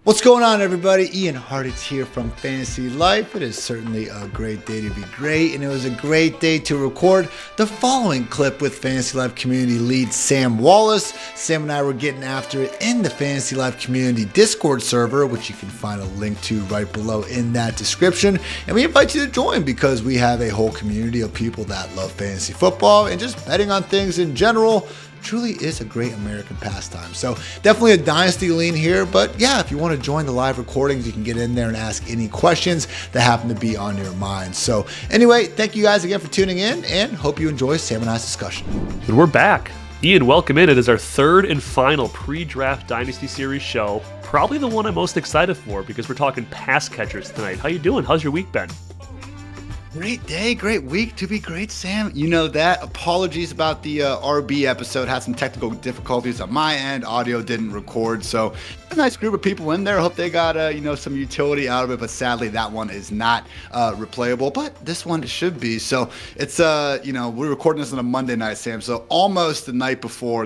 What's going on, everybody? Ian Hartitz here from Fantasy Life. It is certainly a great day to be great, and it was a great day to record the following clip with Fantasy Life community lead Sam Wallace. Sam and I were getting after it in the Fantasy Life community Discord server, which you can find a link to right below in that description. And we invite you to join because we have a whole community of people that love fantasy football and just betting on things in general. Truly is a great American pastime. So definitely a Dynasty lean here, but yeah, if you want to join the live recordings, you can get in there and ask any questions that happen to be on your mind. So anyway, thank you guys again for tuning in and hope you enjoy Sam and I's discussion. And we're back. Ian, welcome in. It is our third and final pre-draft Dynasty Series show. Probably the one I'm most excited for because we're talking pass catchers tonight. How you doing? How's your week been? Great day, great week to be great, Sam. You know that. Apologies about the RB episode. Had some technical difficulties on my end. Audio didn't record, so a nice group of people in there. Hope they got some utility out of it. But sadly, that one is not replayable. But this one should be. So it's we're recording this on a Monday night, Sam. So almost the night before.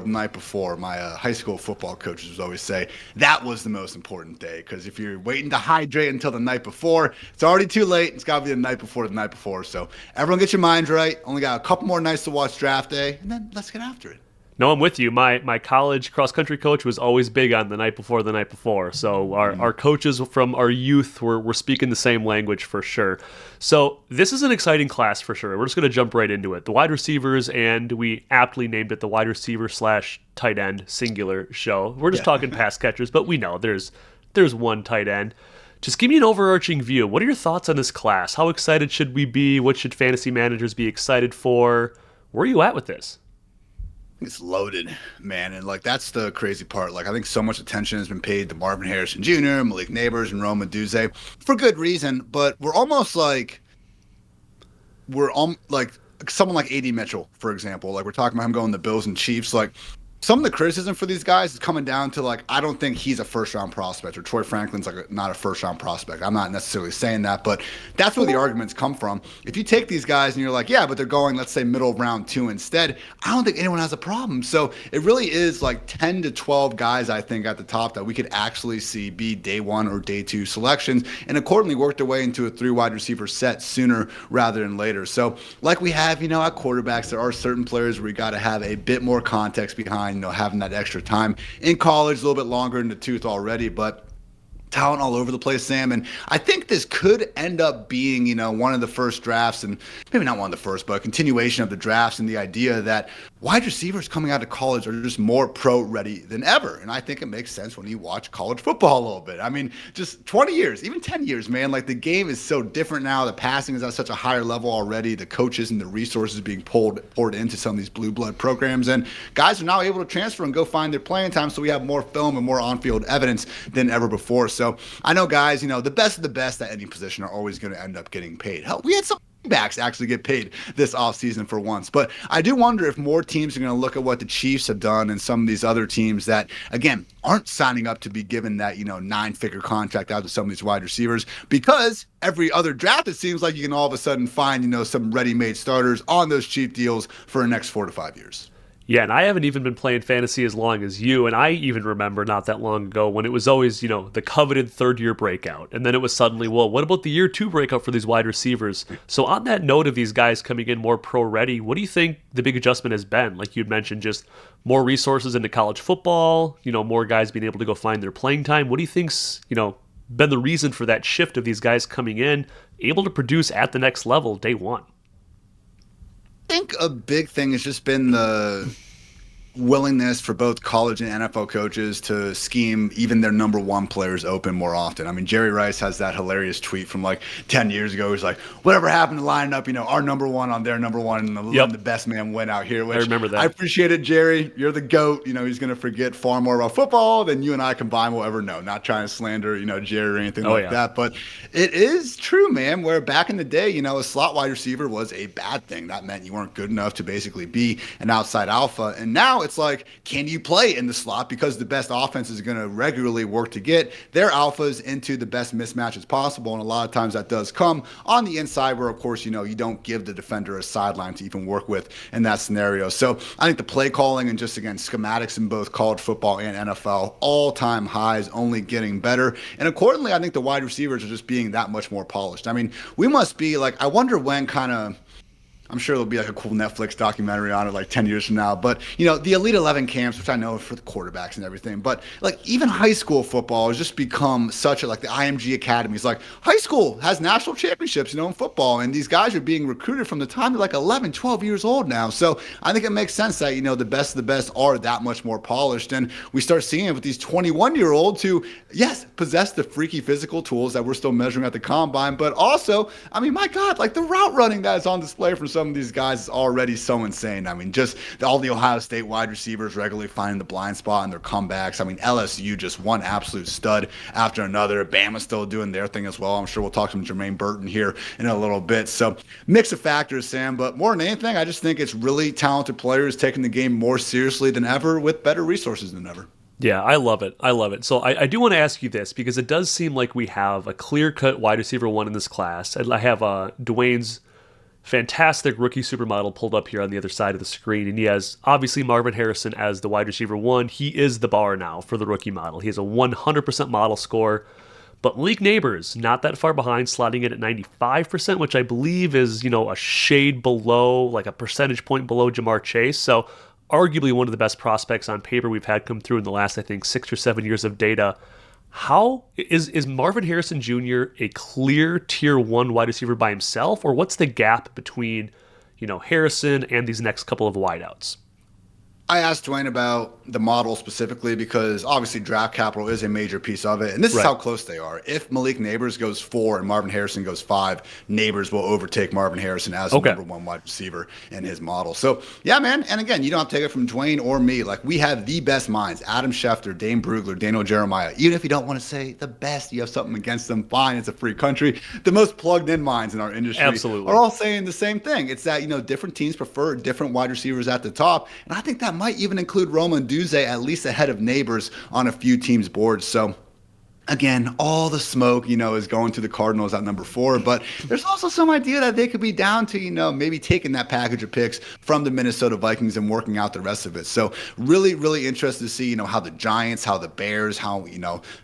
My high school football coaches would always say that was the most important day because if you're waiting to hydrate until the night before, it's already too late. It's got to be the night before the night before. So everyone get your minds right. Only got a couple more nights to watch draft day, and then let's get after it. No, I'm with you. My college cross-country coach was always big on the night before. So our coaches from our youth were speaking the same language for sure. So this is an exciting class for sure. We're just going to jump right into it. The wide receivers, and we aptly named it the wide receiver / tight end singular show. We're just talking pass catchers, but we know there's one tight end. Just give me an overarching view. What are your thoughts on this class? How excited should we be? What should fantasy managers be excited for? Where are you at with this? It's loaded, man. And that's the crazy part. I think so much attention has been paid to Marvin Harrison Jr., Malik Nabers, and Odunze for good reason. But we're almost someone like A.D. Mitchell, for example. We're talking about him going to the Bills and Chiefs. Some of the criticism for these guys is coming down to I don't think he's a first-round prospect, or Troy Franklin's not a first-round prospect. I'm not necessarily saying that, but that's where the arguments come from. If you take these guys and you're like, yeah, but they're going, let's say, middle of round 2 instead, I don't think anyone has a problem. So it really is 10 to 12 guys, I think, at the top that we could actually see be day 1 or day 2 selections, and accordingly work their way into a 3 wide receiver set sooner rather than later. So we have, at quarterbacks, there are certain players where you got to have a bit more context behind having that extra time in college, a little bit longer in the tooth already, but talent all over the place, Sam. And I think this could end up being, one of the first drafts, and maybe not one of the first, but a continuation of the drafts, and the idea that wide receivers coming out of college are just more pro-ready than ever. And I think it makes sense when you watch college football a little bit. I mean, just 20 years, even 10 years, man. The game is so different now. The passing is at such a higher level already. The coaches and the resources being poured into some of these blue blood programs. And guys are now able to transfer and go find their playing time, so we have more film and more on-field evidence than ever before. So I know guys, the best of the best at any position are always going to end up getting paid. Hell, we had some backs actually get paid this offseason for once. But I do wonder if more teams are going to look at what the Chiefs have done and some of these other teams that, again, aren't signing up to be given that, 9-figure contract out to some of these wide receivers, because every other draft, it seems like you can all of a sudden find, some ready-made starters on those cheap deals for the next 4 to 5 years. Yeah, and I haven't even been playing fantasy as long as you, and I even remember not that long ago when it was always, the coveted third-year breakout, and then it was suddenly, well, what about the year 2 breakout for these wide receivers? So on that note of these guys coming in more pro-ready, what do you think the big adjustment has been? Like you'd mentioned, just more resources into college football, more guys being able to go find their playing time. What do you think's, been the reason for that shift of these guys coming in, able to produce at the next level day 1? I think a big thing has just been the willingness for both college and NFL coaches to scheme even their number 1 players open more often. I mean, Jerry Rice has that hilarious tweet from 10 years ago. He's like, whatever happened to lining up, our number 1 on their number 1 and the best man win out here. Which I remember that. I appreciate it, Jerry. You're the GOAT. He's going to forget far more about football than you and I combined will ever know. Not trying to slander, Jerry or anything that. But it is true, man, where back in the day, a slot wide receiver was a bad thing. That meant you weren't good enough to basically be an outside alpha. And now now it's like, can you play in the slot? Because the best offense is going to regularly work to get their alphas into the best mismatches possible. And a lot of times that does come on the inside where, of course, you don't give the defender a sideline to even work with in that scenario. So I think the play calling and just, again, schematics in both college football and NFL, all-time highs, only getting better. And accordingly, I think the wide receivers are just being that much more polished. I mean, we must be like, I wonder when I'm sure there'll be like a cool Netflix documentary on it like 10 years from now. But, the Elite 11 camps, which I know are for the quarterbacks and everything, but like even high school football has just become such like the IMG academies. Like high school has national championships, in football. And these guys are being recruited from the time they're like 11, 12 years old now. So I think it makes sense that, the best of the best are that much more polished. And we start seeing it with these 21-year-olds who, yes, possess the freaky physical tools that we're still measuring at the combine. But also, I mean, my God, like the route running that is on display from some of these guys is already so insane. I mean, just all the Ohio State wide receivers regularly finding the blind spot in their comebacks. I mean, LSU just one absolute stud after another. Bama's still doing their thing as well. I'm sure we'll talk to Jermaine Burton here in a little bit. So mix of factors, Sam, but more than anything, I just think it's really talented players taking the game more seriously than ever with better resources than ever. Yeah, I love it. I love it. So I do want to ask you this because it does seem like we have a clear-cut wide receiver one in this class. I have Dwayne's fantastic rookie supermodel pulled up here on the other side of the screen, and he has obviously Marvin Harrison as the wide receiver one. He is the bar now for the rookie model. He has a 100% model score, but Malik Nabers not that far behind, slotting in at 95%, which I believe is a shade below, like a percentage point below Jamar Chase. So arguably one of the best prospects on paper we've had come through in the last, I think, 6 or 7 years of data. How is Marvin Harrison Jr. a clear tier 1 wide receiver by himself, or what's the gap between, Harrison and these next couple of wideouts? I asked Dwayne about the model specifically because obviously draft capital is a major piece of it. And this is how close they are. If Malik Nabers goes 4 and Marvin Harrison goes 5, Nabers will overtake Marvin Harrison as the number 1 wide receiver in his model. So, yeah, man. And again, you don't have to take it from Dwayne or me. Like, we have the best minds. Adam Schefter, Dane Brugler, Daniel Jeremiah. Even if you don't want to say the best, you have something against them, fine. It's a free country. The most plugged-in minds in our industry are all saying the same thing. It's that, different teams prefer different wide receivers at the top. And I think that might even include Odunze at least ahead of Nabers on a few teams' boards. So again, all the smoke, is going to the Cardinals at number 4, but there's also some idea that they could be down to, maybe taking that package of picks from the Minnesota Vikings and working out the rest of it. So really, really interested to see, how the Giants, how the Bears, how,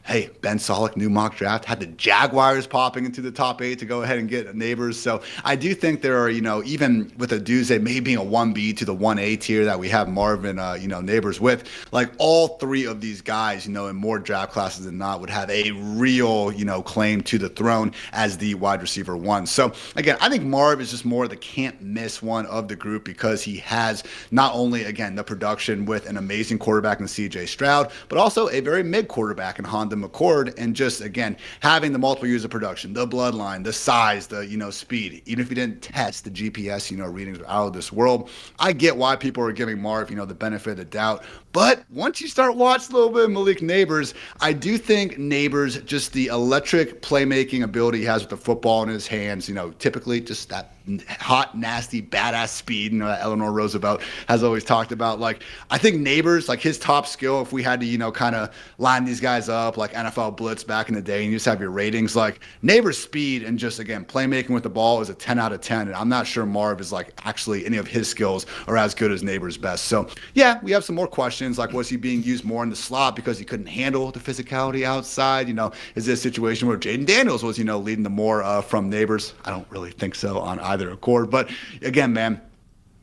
hey, Ben Solak, new mock draft, had the Jaguars popping into the top 8 to go ahead and get Nabers. So I do think there are, even with Odunze maybe being a 1B to the 1A tier that we have Marvin, Nabers with, like all 3 of these guys, in more draft classes than not would have a real, claim to the throne as the wide receiver 1. So again, I think Marv is just more the can't miss one of the group because he has not only, again, the production with an amazing quarterback in CJ Stroud, but also a very mid quarterback in Honda McCord. And just, again, having the multiple years of production, the bloodline, the size, the, speed, even if you didn't test the GPS, readings are out of this world. I get why people are giving Marv, the benefit of the doubt. But once you start watching a little bit of Malik Nabers, I do think Nabers, just the electric playmaking ability he has with the football in his hands, typically just that hot, nasty, badass speed, that Eleanor Roosevelt has always talked about. Like, I think Nabers, like his top skill, if we had to, kind of line these guys up like NFL Blitz back in the day and you just have your ratings, like Nabers' speed and just, again, playmaking with the ball is a 10 out of 10. And I'm not sure Marv is like actually any of his skills are as good as Nabers' best. So yeah, we have some more questions. Like, was he being used more in the slot because he couldn't handle the physicality outside? Is this a situation where Jaden Daniels was, leading the more from Nabers? I don't really think so on either accord. But again, man,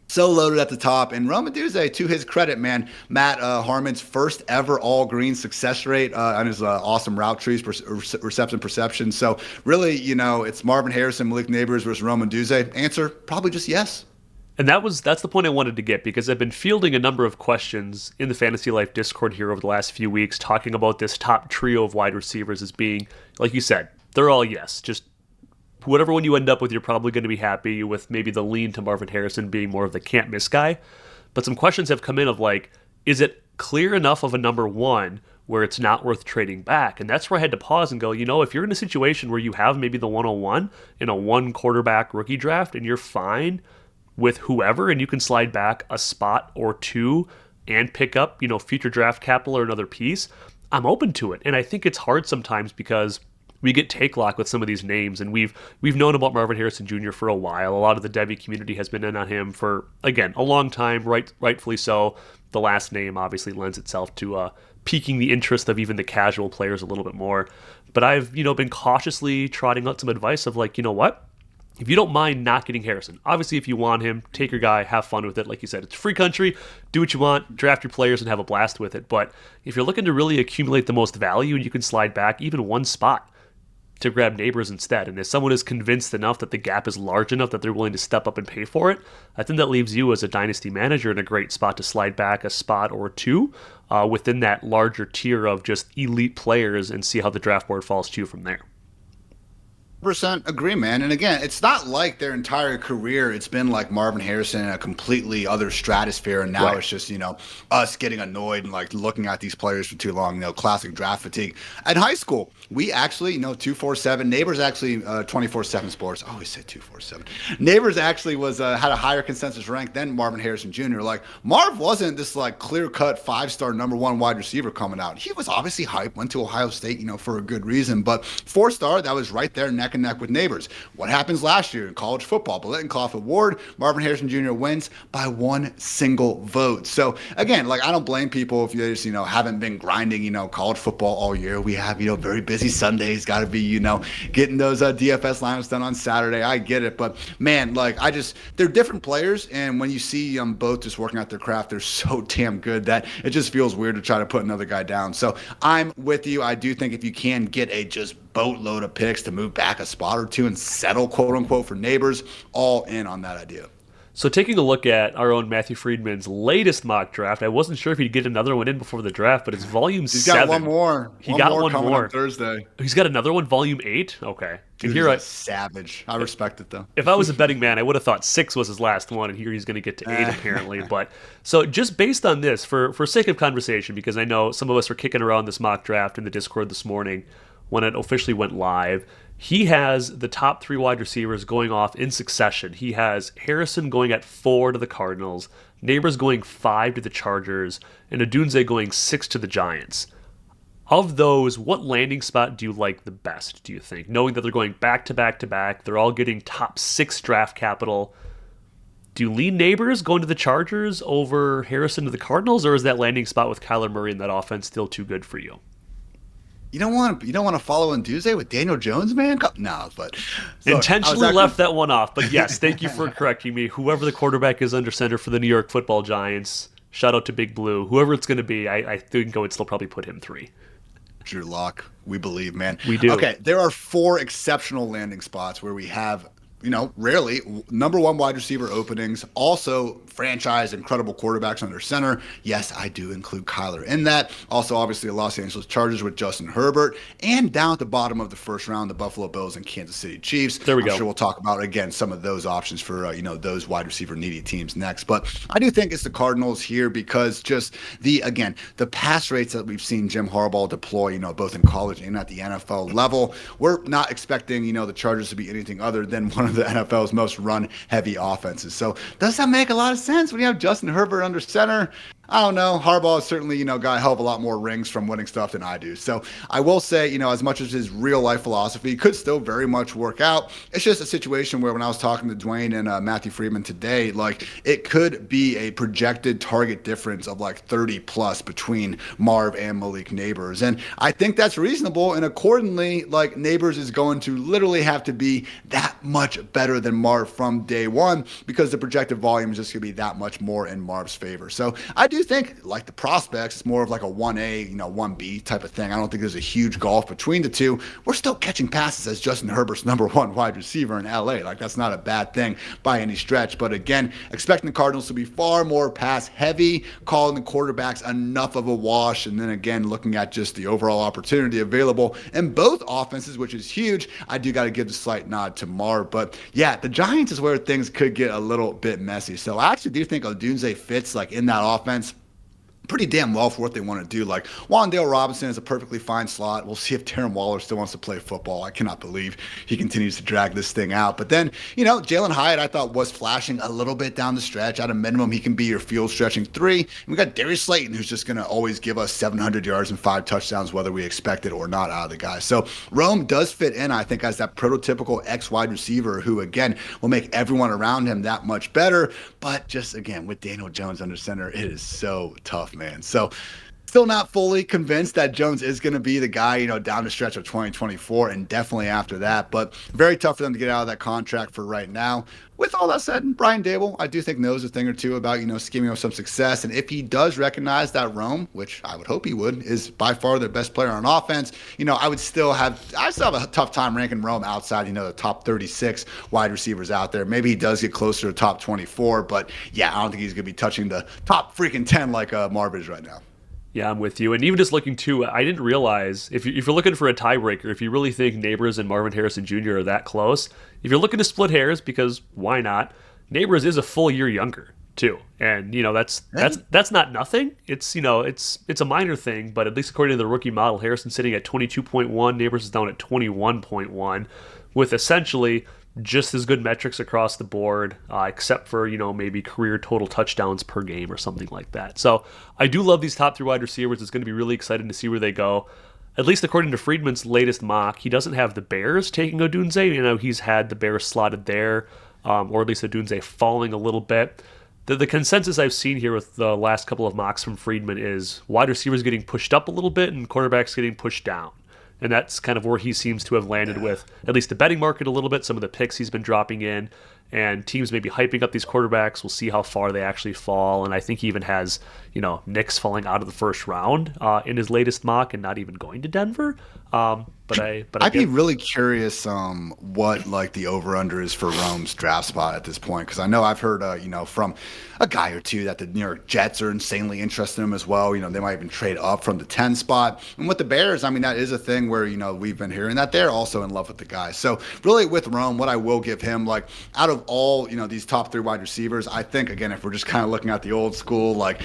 so loaded at the top. And Odunze, to his credit, man, Matt Harmon's first ever all-green success rate on his awesome route trees, reception perception. So really, it's Marvin Harrison, Malik Nabers versus Odunze. Answer, probably just yes. And that's the point I wanted to get, because I've been fielding a number of questions in the Fantasy Life Discord here over the last few weeks, talking about this top trio of wide receivers as being, like you said, they're all yes. Just whatever one you end up with, you're probably going to be happy with, maybe the lean to Marvin Harrison being more of the can't miss guy. But some questions have come in of like, is it clear enough of a number 1 where it's not worth trading back? And that's where I had to pause and go, if you're in a situation where you have maybe the 101 in a 1 quarterback rookie draft and you're fine with whoever, and you can slide back a spot or 2 and pick up, future draft capital or another piece, I'm open to it. And I think it's hard sometimes because we get take lock with some of these names, and we've known about Marvin Harrison Jr. for a while. A lot of the Devy community has been in on him for, again, a long time, rightfully so. The last name obviously lends itself to piquing the interest of even the casual players a little bit more. But I've, been cautiously trotting out some advice of like, you know what? If you don't mind not getting Harrison, obviously if you want him, take your guy, have fun with it. Like you said, it's a free country, do what you want, draft your players and have a blast with it. But if you're looking to really accumulate the most value and you can slide back even one spot to grab Nabers instead, and if someone is convinced enough that the gap is large enough that they're willing to step up and pay for it, I think that leaves you as a dynasty manager in a great spot to slide back a spot or two within that larger tier of just elite players and see how the draft board falls to you from there. Percent agree, man. And again, it's not like their entire career it's been like Marvin Harrison in a completely other stratosphere, and now It's just us getting annoyed and like looking at these players for too long. Classic draft fatigue. At high school, we actually 247 Nabers actually 24/7 Sports. I always say 247. Nabers actually was had a higher consensus rank than Marvin Harrison Jr. Like Marv wasn't this like clear cut 5-star number 1 wide receiver coming out. He was obviously hyped, went to Ohio State for a good reason, but 4-star that was right there neck and neck with Nabers. What happens last year in college football? Biletnikoff Award, Marvin Harrison Jr. wins by 1 single vote. So again, like I don't blame people if you just haven't been grinding college football all year. We have very busy Sundays, got to be getting those DFS lineups done on Saturday. I get it, but man, like they're different players, and when you see them both just working out their craft, they're so damn good that it just feels weird to try to put another guy down. So I'm with you. I do think if you can get a just boatload of picks to move back a spot or two and settle, quote unquote, for Nabers, all in on that idea. So taking a look at our own Matthew Friedman's latest mock draft, I wasn't sure if he'd get another one in before the draft, but it's volume 7. He's got one more. He got one coming more on Thursday. He's got another one, volume 8? Okay. Dude, here he's a savage. I respect it, though. If I was a betting man, I would have thought 6 was his last one, and here he's going to get to 8, apparently. But so just based on this, for sake of conversation, because I know some of us were kicking around this mock draft in the Discord this morning when it officially went live, he has the top 3 wide receivers going off in succession. He has Harrison going at 4 to the Cardinals, Nabers going 5 to the Chargers, and Odunze going 6 to the Giants. Of those, what landing spot do you like the best, do you think? Knowing that they're going back to back to back, they're all getting top 6 draft capital. Do you lean Nabers going to the Chargers over Harrison to the Cardinals, or is that landing spot with Kyler Murray in that offense still too good for you? You don't want to follow Odunze with Daniel Jones, man? No, but intentionally left that one off. But yes, thank you for correcting me. Whoever the quarterback is under center for the New York Football Giants, shout out to Big Blue. Whoever it's going to be, I think I would still probably put him 3. Drew Lock, we believe, man. We do. Okay, there are 4 exceptional landing spots where we have rarely number 1 wide receiver openings, also franchise incredible quarterbacks under center. Yes, I do include Kyler in that. Also, obviously, the Los Angeles Chargers with Justin Herbert, and down at the bottom of the first round, the Buffalo Bills and Kansas City Chiefs. There we go. I'm sure we'll talk about, again, some of those options for, those wide receiver needy teams next. But I do think it's the Cardinals here because just the pass rates that we've seen Jim Harbaugh deploy, both in college and at the NFL level, we're not expecting, the Chargers to be anything other than one of the NFL's most run-heavy offenses. So does that make a lot of sense when you have Justin Herbert under center? I don't know. Harbaugh has certainly, got a hell of a lot more rings from winning stuff than I do. So I will say, as much as his real life philosophy could still very much work out, it's just a situation where when I was talking to Dwayne and Matthew Friedman today, like it could be a projected target difference of like 30 plus between Marv and Malik Nabers. And I think that's reasonable. And accordingly, like Nabers is going to literally have to be that much better than Marv from day one because the projected volume is just going to be that much more in Marv's favor. So I do think, like the prospects, it's more of like a 1A, 1B type of thing. I don't think there's a huge gulf between the two. We're still catching passes as Justin Herbert's number 1 wide receiver in LA. Like, that's not a bad thing by any stretch. But again, expecting the Cardinals to be far more pass heavy, calling the quarterbacks enough of a wash. And then again, looking at just the overall opportunity available in both offenses, which is huge. I do got to give the slight nod to Marv. But yeah, the Giants is where things could get a little bit messy. So I actually do think Odunze fits like in that offense pretty damn well for what they want to do. Like, Wandale Robinson is a perfectly fine slot. We'll see if Darren Waller still wants to play football. I cannot believe he continues to drag this thing out. But then, Jalen Hyatt, I thought, was flashing a little bit down the stretch. At a minimum, he can be your field stretching 3. And we got Darius Slayton, who's just going to always give us 700 yards and 5 touchdowns, whether we expect it or not out of the guy. So Rome does fit in, I think, as that prototypical X wide receiver who, again, will make everyone around him that much better. But just, again, with Daniel Jones under center, it is so tough, man. So still not fully convinced that Jones is going to be the guy, down the stretch of 2024 and definitely after that. But very tough for them to get out of that contract for right now. With all that said, Brian Dable, I do think knows a thing or two about, scheming up some success. And if he does recognize that Rome, which I would hope he would, is by far their best player on offense, I still have a tough time ranking Rome outside, the top 36 wide receivers out there. Maybe he does get closer to top 24, but yeah, I don't think he's going to be touching the top freaking 10 like Marv is right now. Yeah, I'm with you. And even just looking too, I didn't realize, if you're looking for a tiebreaker, if you really think Nabers and Marvin Harrison Jr. are that close, if you're looking to split hairs, because why not, Nabers is a full year younger too. And, that's not nothing. It's a minor thing, but at least according to the rookie model, Harrison's sitting at 22.1, Nabers is down at 21.1, with essentially just as good metrics across the board, except for, maybe career total touchdowns per game or something like that. So I do love these top 3 wide receivers. It's going to be really exciting to see where they go. At least according to Friedman's latest mock, he doesn't have the Bears taking Odunze. He's had the Bears slotted there, or at least Odunze falling a little bit. The consensus I've seen here with the last couple of mocks from Friedman is wide receivers getting pushed up a little bit and quarterbacks getting pushed down. And that's kind of where he seems to have landed with at least the betting market a little bit, some of the picks he's been dropping in, and teams may be hyping up these quarterbacks. We'll see how far they actually fall. And I think he even has, Knicks falling out of the first round in his latest mock and not even going to Denver. I'd be really curious what like the over under is for Rome's draft spot at this point, because I know I've heard from a guy or two that the New York Jets are insanely interested in him as well. They might even trade up from the 10 spot. And with the Bears, that is a thing where we've been hearing that they're also in love with the guy. So really with Rome, what I will give him, like out of all these top 3 wide receivers, I think again if we're just kind of looking at the old school, like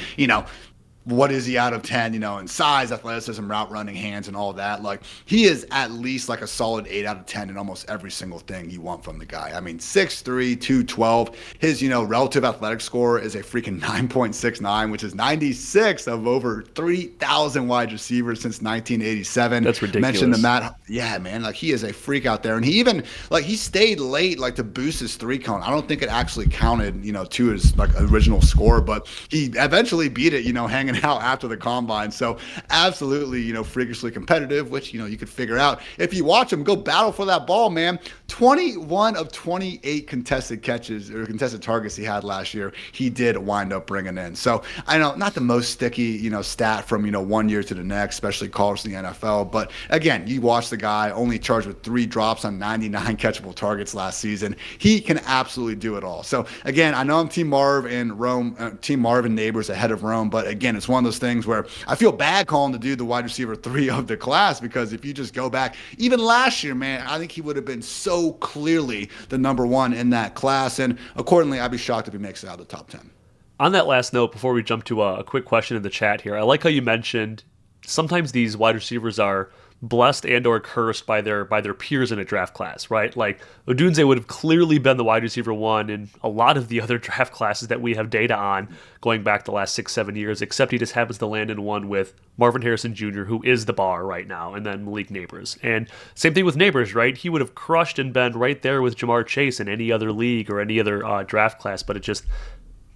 what is he out of 10, in size, athleticism, route running, hands, and all that. Like, he is at least like a solid 8 out of 10 in almost every single thing you want from the guy. 6'3", 212. His, relative athletic score is a freaking 9.69, which is 96 of over 3,000 wide receivers since 1987. That's ridiculous. Mentioned the Matt. Yeah, man. Like, he is a freak out there. And he even, he stayed late, to boost his 3 count. I don't think it actually counted, to his, original score, but he eventually beat it, hanging out after the combine. So absolutely, freakishly competitive, which, you could figure out. If you watch him go battle for that ball, man, 21 of 28 contested catches or contested targets he had last year, he did wind up bringing in. So I know not the most sticky, stat from, 1 year to the next, especially college to the NFL. But again, you watch the guy only charged with 3 drops on 99 catchable targets last season. He can absolutely do it all. So again, I know I'm Team Marv and Nabers ahead of Rome, but again, it's one of those things where I feel bad calling the dude the wide receiver 3 of the class, because if you just go back, even last year, man, I think he would have been so clearly the number 1 in that class. And accordingly, I'd be shocked if he makes it out of the top 10. On that last note, before we jump to a quick question in the chat here, I like how you mentioned sometimes these wide receivers are blessed and or cursed by their peers in a draft class, right? Like Odunze would have clearly been the wide receiver 1 in a lot of the other draft classes that we have data on going back the last 6-7 years, except he just happens to land in one with Marvin Harrison Jr., who is the bar right now, and then Malik Nabers. And same thing with Nabers, right? He would have crushed and been right there with Jamar Chase in any other league or any other draft class, but it just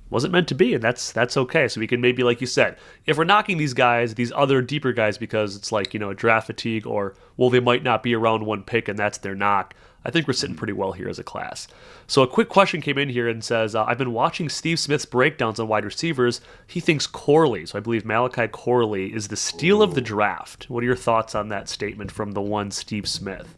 wasn't meant to be, and that's okay. So we can maybe, like you said, if we're knocking these guys, these other deeper guys, because it's like, a draft fatigue, or, well, they might not be around 1 pick, and that's their knock, I think we're sitting pretty well here as a class. So a quick question came in here and says, I've been watching Steve Smith's breakdowns on wide receivers. He thinks Corley, so I believe Malachi Corley, is the steal of the draft. What are your thoughts on that statement from the one Steve Smith?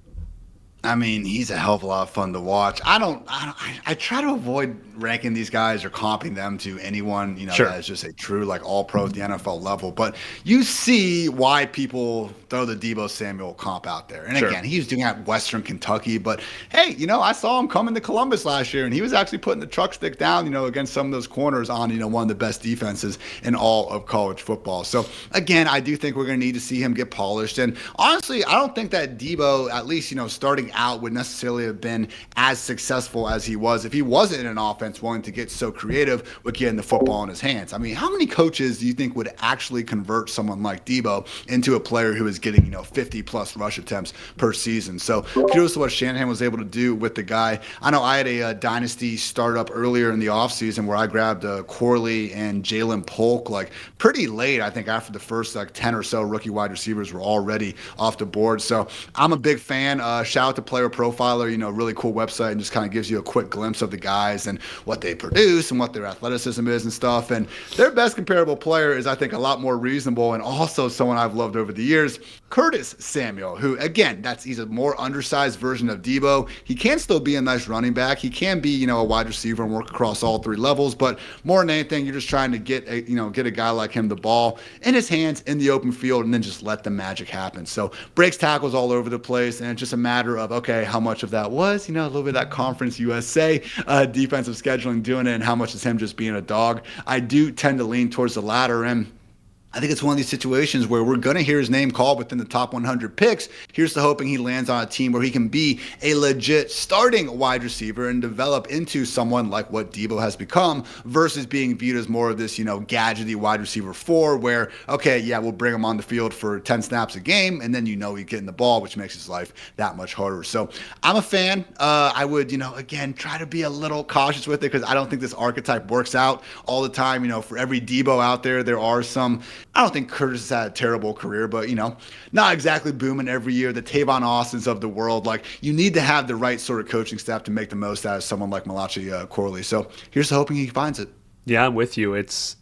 I mean, he's a hell of a lot of fun to watch. I try to avoid ranking these guys or comping them to anyone, Sure. that is just a true like all pro at the NFL level. But you see why people throw the Deebo Samuel comp out there. And Sure. again, he was doing it at Western Kentucky. But hey, I saw him coming to Columbus last year, and he was actually putting the truck stick down, against some of those corners on, one of the best defenses in all of college football. So again, I do think we're going to need to see him get polished. And honestly, I don't think that Deebo, at least, starting out, would necessarily have been as successful as he was if he wasn't in an offense willing to get so creative with getting the football in his hands. I mean, how many coaches do you think would actually convert someone like Deebo into a player who is getting, 50 plus rush attempts per season? So kudos to what Shanahan was able to do with the guy. I know I had a Dynasty startup earlier in the offseason where I grabbed Corley and Jalen Polk like pretty late, I think after the first 10 or so rookie wide receivers were already off the board. So I'm a big fan. Shout out to Player Profiler, really cool website, and just kind of gives you a quick glimpse of the guys and what they produce and what their athleticism is and stuff. And their best comparable player is, I think, a lot more reasonable, and also someone I've loved over the years, Curtis Samuel, who, again, he's a more undersized version of Deebo. He can still be a nice running back. He can be, a wide receiver and work across all three levels. But more than anything, you're just trying to get a guy like him the ball in his hands in the open field and then just let the magic happen. So breaks tackles all over the place, and it's just a matter of, okay, how much of that was, a little bit of that Conference USA defensive scheduling doing it, and how much is him just being a dog. I do tend to lean towards the latter, and I think it's one of these situations where we're going to hear his name called within the top 100 picks. Here's to hoping he lands on a team where he can be a legit starting wide receiver and develop into someone like what Deebo has become, versus being viewed as more of this, gadgety wide receiver 4 where, okay, yeah, we'll bring him on the field for 10 snaps a game, and then he's getting the ball, which makes his life that much harder. So I'm a fan. I would, again, try to be a little cautious with it because I don't think this archetype works out all the time. For every Deebo out there, there are some. I don't think Curtis has had a terrible career, but, not exactly booming every year. The Tavon Austins of the world, you need to have the right sort of coaching staff to make the most out of someone like Malachi Corley. So here's to hoping he finds it. Yeah, I'm with you. It's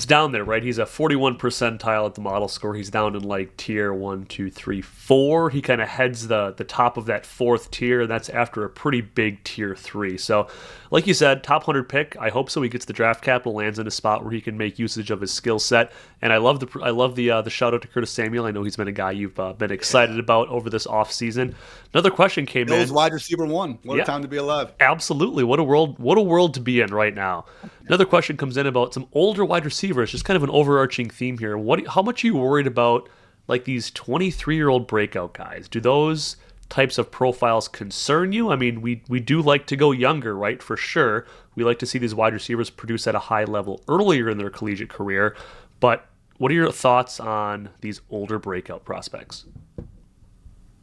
down there, right? He's a 41 percentile at the model score. He's down in tier 1, 2, 3, 4. He kind of heads the top of that fourth tier. That's after a pretty big tier 3. So, like you said, top 100 pick. I hope so. He gets the draft capital, lands in a spot where he can make usage of his skill set. And I love the shout out to Curtis Samuel. I know he's been a guy you've been excited about over this offseason. Another question came in. Bills wide receiver 1. What a time to be alive. Absolutely. What a world to be in right now. Another question comes in about some older wide receivers, just kind of an overarching theme here. How much are you worried about these 23-year-old breakout guys? Do those types of profiles concern you? I mean, we do like to go younger, right? For sure. We like to see these wide receivers produce at a high level earlier in their collegiate career. But what are your thoughts on these older breakout prospects?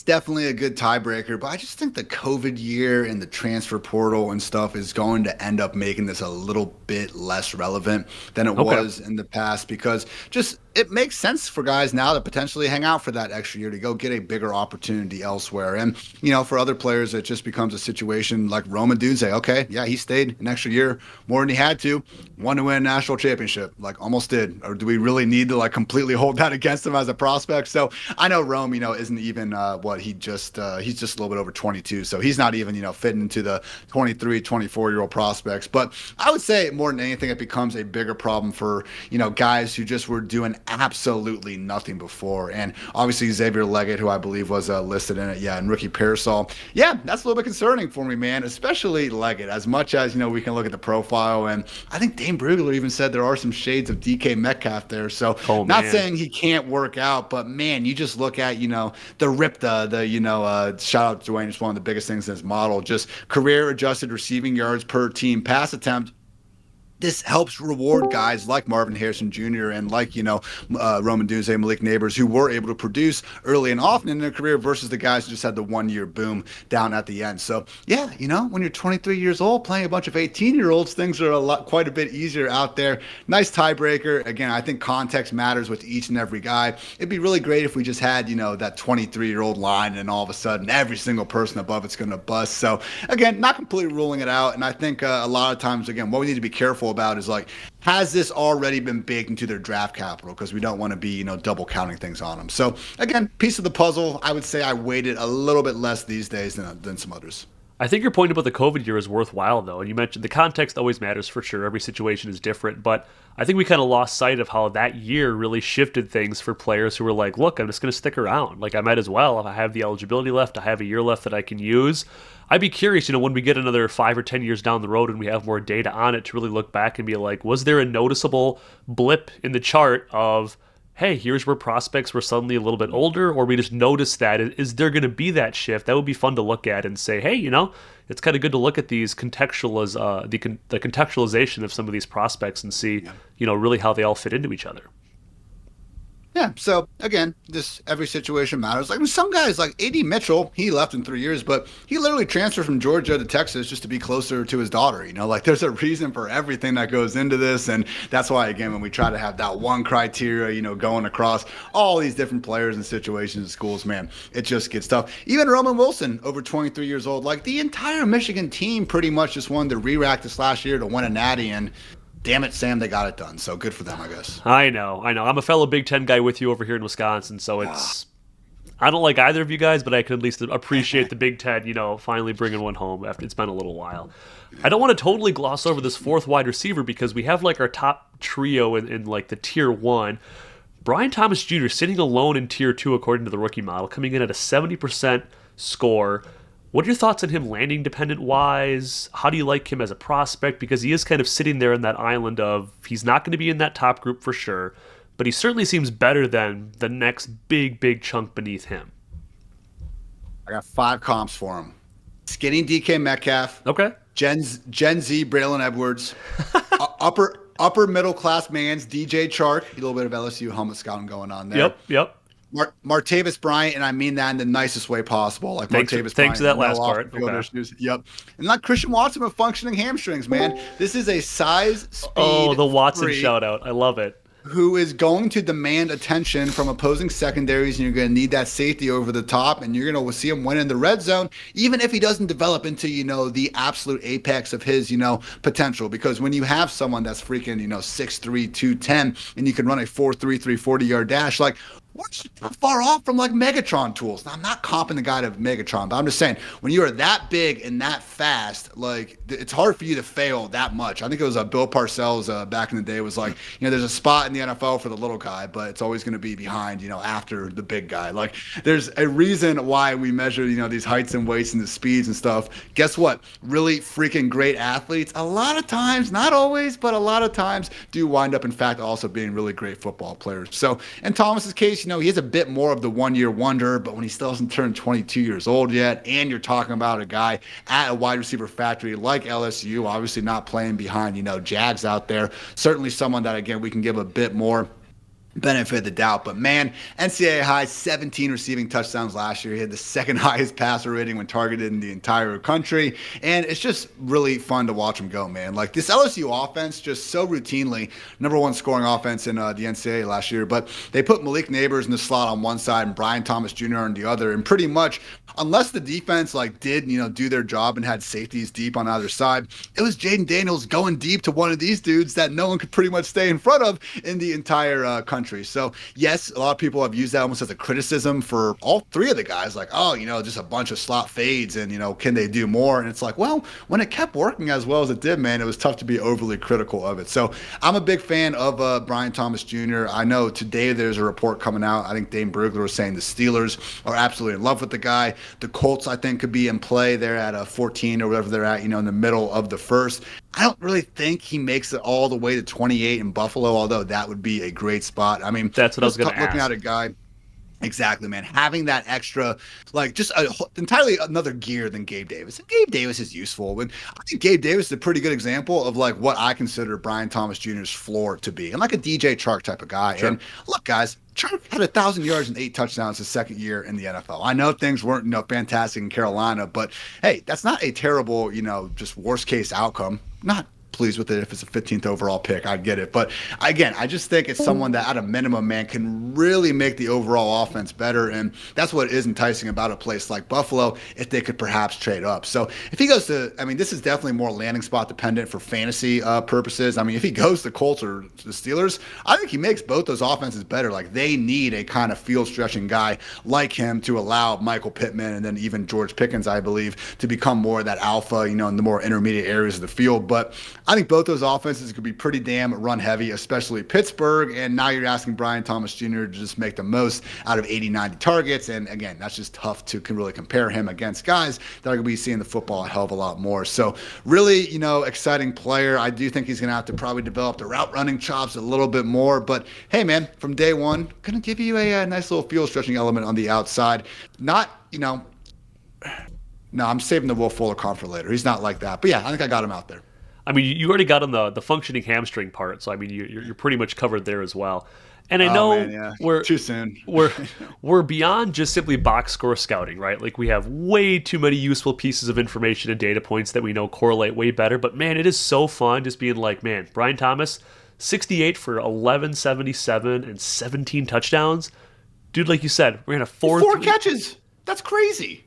Definitely a good tiebreaker, but I just think the COVID year and the transfer portal and stuff is going to end up making this a little bit less relevant than it was in the past, because just it makes sense for guys now to potentially hang out for that extra year to go get a bigger opportunity elsewhere. And, for other players, it just becomes a situation like Odunze. Okay, yeah, he stayed an extra year more than he had to, won to win a national championship, almost did. Or do we really need to completely hold that against him as a prospect? So I know Rome, isn't even he's just a little bit over 22. So he's not even, fitting into the 23, 24-year-old prospects. But I would say more than anything, it becomes a bigger problem for, guys who just were doing absolutely nothing before. And obviously Xavier Leggett, who I believe was listed in it, and Ricky Pearsall. Yeah, that's a little bit concerning for me, man, especially Leggett. As much as, we can look at the profile, and I think Dane Brugler even said there are some shades of DK Metcalf there. So not saying he can't work out, but man, you just look at, the rip, shout out to Dwayne, it's one of the biggest things in his model, just career adjusted receiving yards per team pass attempt. This helps reward guys like Marvin Harrison Jr. and Odunze, Malik Nabers, who were able to produce early and often in their career versus the guys who just had the 1 year boom down at the end. So yeah, when you're 23 years old playing a bunch of 18-year-olds, things are quite a bit easier out there. Nice tiebreaker. Again, I think context matters with each and every guy. It'd be really great if we just had, that 23-year-old line and all of a sudden every single person above it's going to bust. So again, not completely ruling it out. And I think a lot of times, again, what we need to be careful careful about is like, has this already been baked into their draft capital? Because we don't want to be, double counting things on them. So again, piece of the puzzle. I would say I weighted a little bit less these days than some others. I think your point about the COVID year is worthwhile, though. And you mentioned the context always matters for sure. Every situation is different. But I think we kind of lost sight of how that year really shifted things for players who were like, look, I'm just going to stick around. Like, I might as well. If I have the eligibility left, I have a year left that I can use. I'd be curious, when we get another 5 or 10 years down the road and we have more data on it to really look back and be like, was there a noticeable blip in the chart of, hey, here's where prospects were suddenly a little bit older, or we just noticed that? Is there going to be that shift? That would be fun to look at and say, hey, it's kind of good to look at these the contextualization of some of these prospects and see, really how they all fit into each other. Yeah, so again, this every situation matters. Like some guys, like A.D. Mitchell, he left in 3 years, but he literally transferred from Georgia to Texas just to be closer to his daughter. Like there's a reason for everything that goes into this, and that's why again, when we try to have that one criteria, going across all these different players and situations and schools, man, it just gets tough. Even Roman Wilson, over 23 years old, like the entire Michigan team pretty much just wanted to re-rack this last year to win a natty, and damn it, Sam, they got it done. So good for them, I guess. I know. I'm a fellow Big Ten guy with you over here in Wisconsin, so I don't like either of you guys, but I can at least appreciate the Big Ten, finally bringing one home after it's been a little while. I don't want to totally gloss over this fourth wide receiver because we have like our top trio in like the tier 1. Brian Thomas Jr. sitting alone in tier 2 according to the rookie model, coming in at a 70% score. What are your thoughts on him landing dependent wise? How do you like him as a prospect? Because he is kind of sitting there in that island of he's not going to be in that top group for sure, but he certainly seems better than the next big chunk beneath him. I got 5 comps for him. Skinny DK Metcalf. Okay. Gen Z Braylon Edwards. upper middle class man's DJ Chark. A little bit of LSU helmet scouting going on there. Yep. Martavis Bryant, and I mean that in the nicest way possible. Like thanks for that last part. Okay. Yep. And like Christian Watson with functioning hamstrings, man. This is a size, speed. Oh, the Watson shout out. I love it. Who is going to demand attention from opposing secondaries, and you're going to need that safety over the top, and you're going to see him win in the red zone, even if he doesn't develop into, the absolute apex of his, potential. Because when you have someone that's freaking, 6'3", 210, and you can run a 4.33 40-yard dash, like, what's far off from like Megatron tools? Now, I'm not comping the guy to Megatron, but I'm just saying when you are that big and that fast, like it's hard for you to fail that much. I think it was Bill Parcells back in the day was like, there's a spot in the NFL for the little guy, but it's always going to be behind, after the big guy. Like there's a reason why we measure, these heights and weights and the speeds and stuff. Guess what? Really freaking great athletes, a lot of times, not always, but a lot of times do wind up, in fact, also being really great football players. So in Thomas's case, he has a bit more of the one-year wonder, but when he still hasn't turned 22 years old yet, and you're talking about a guy at a wide receiver factory like LSU, obviously not playing behind, Jags out there, certainly someone that, again, we can give a bit more benefit of the doubt. But man, NCAA high 17 receiving touchdowns last year. He had the second highest passer rating when targeted in the entire country, and it's just really fun to watch him go, man. Like this LSU offense, just so routinely number 1 scoring offense in the NCAA last year, but they put Malik Nabers in the slot on one side and Brian Thomas Jr. on the other, and pretty much unless the defense did do their job and had safeties deep on either side, it was Jaden Daniels going deep to one of these dudes that no one could pretty much stay in front of in the entire country. So yes, a lot of people have used that almost as a criticism for all 3 of the guys, like, oh, just a bunch of slot fades and, can they do more? And it's like, well, when it kept working as well as it did, man, it was tough to be overly critical of it. So I'm a big fan of Brian Thomas Jr. I know today there's a report coming out. I think Dane Brugler was saying the Steelers are absolutely in love with the guy. The Colts, I think, could be in play. They're at 14 or whatever they're at, in the middle of the first. I don't really think he makes it all the way to 28 in Buffalo, although that would be a great spot. I mean, that's what I was going to ask. Looking at a guy, exactly, man, having that extra, like just entirely another gear than Gabe Davis. And Gabe Davis is useful. And I think Gabe Davis is a pretty good example of like what I consider Brian Thomas Jr.'s floor to be, and like a DJ Chark type of guy. Sure. And look, guys, Chark had 1,000 yards and 8 touchdowns his second year in the NFL. I know things weren't fantastic in Carolina, but hey, that's not a terrible, just worst case outcome. Not pleased with it. If it's a 15th overall pick, I'd get it. But again, I just think it's someone that at a minimum, man, can really make the overall offense better. And that's what is enticing about a place like Buffalo, if they could perhaps trade up. So if he goes to, I mean, this is definitely more landing spot dependent for fantasy purposes. I mean, if he goes to Colts or the Steelers, I think he makes both those offenses better. Like, they need a kind of field stretching guy like him to allow Michael Pittman and then even George Pickens, I believe, to become more of that alpha, in the more intermediate areas of the field. But I think both those offenses could be pretty damn run heavy, especially Pittsburgh. And now you're asking Brian Thomas Jr. to just make the most out of 80, 90 targets. And again, that's just tough to really compare him against guys that are going to be seeing the football a hell of a lot more. So really, exciting player. I do think he's going to have to probably develop the route running chops a little bit more. But hey, man, from day one, going to give you a nice little field stretching element on the outside. Not, no, I'm saving the Will Fuller comp for later. He's not like that. But yeah, I think I got him out there. I mean, you already got on the functioning hamstring part, so I mean, you're pretty much covered there as well. And I know we're too soon. we're beyond just simply box score scouting, right? Like, we have way too many useful pieces of information and data points that we know correlate way better. But man, it is so fun just being like, man, Brian Thomas, 68 for 1177 and 17 touchdowns, dude. Like you said, ran a four catches. That's crazy.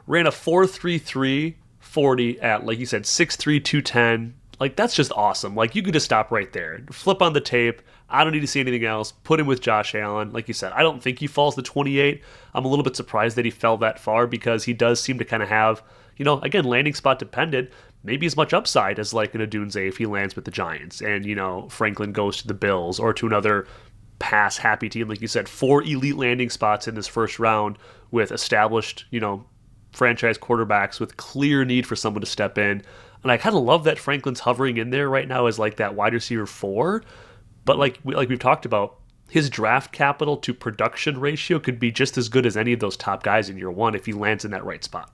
Ran a 4.33 40 at, like you said, 6'3", 210. Like, that's just awesome. Like, you could just stop right there. Flip on the tape. I don't need to see anything else. Put him with Josh Allen. Like you said, I don't think he falls to 28. I'm a little bit surprised that he fell that far, because he does seem to kind of have, again, landing spot dependent, maybe as much upside as like an Odunze if he lands with the Giants and, Franklin goes to the Bills or to another pass happy team. Like you said, 4 elite landing spots in this first round with established, franchise quarterbacks with clear need for someone to step in. And I kind of love that Franklin's hovering in there right now as like that wide receiver 4. But like we've talked about, his draft capital to production ratio could be just as good as any of those top guys in year one if he lands in that right spot.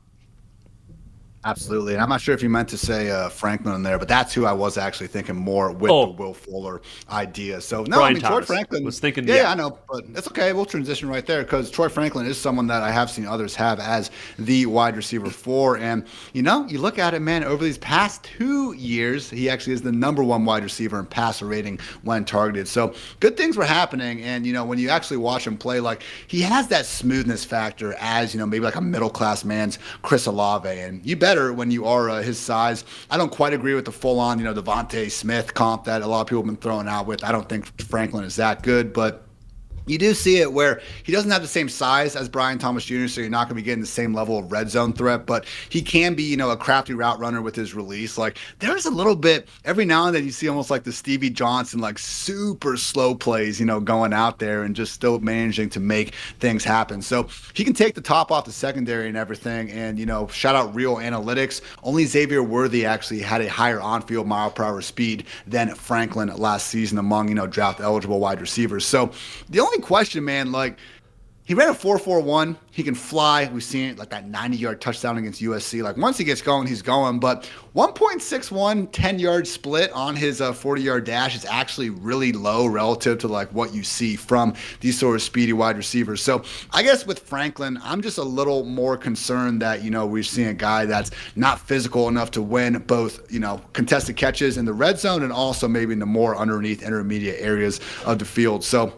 Absolutely. And I'm not sure if you meant to say Franklin in there, but that's who I was actually thinking more with the Will Fuller idea. So, no, Brian I mean, Thomas. Troy Franklin. Was thinking, yeah, I know, but it's okay. We'll transition right there, because Troy Franklin is someone that I have seen others have as the wide receiver 4. And, you look at it, man, over these past 2 years, he actually is the number 1 wide receiver in passer rating when targeted. So good things were happening. And, when you actually watch him play, like, he has that smoothness factor as, maybe like a middle class man's Chris Olave. And you better when you are his size. I don't quite agree with the full-on, Devontae Smith comp that a lot of people have been throwing out with. I don't think Franklin is that good, but you do see it where he doesn't have the same size as Brian Thomas Jr., so you're not going to be getting the same level of red zone threat, but he can be, a crafty route runner with his release. Like, there's a little bit, every now and then you see almost like the Stevie Johnson, like super slow plays, going out there and just still managing to make things happen. So he can take the top off the secondary and everything. And, shout out Real Analytics. Only Xavier Worthy actually had a higher on-field mile per hour speed than Franklin last season among, draft eligible wide receivers. So the only question, man, like, he ran a 4.41. He can fly. We've seen it, like that 90-yard touchdown against USC. Like, once he gets going, he's going. But 1.61 10-yard split on his 40-yard dash is actually really low relative to like what you see from these sort of speedy wide receivers. So I guess with Franklin, I'm just a little more concerned that, we're seeing a guy that's not physical enough to win both, contested catches in the red zone and also maybe in the more underneath intermediate areas of the field. So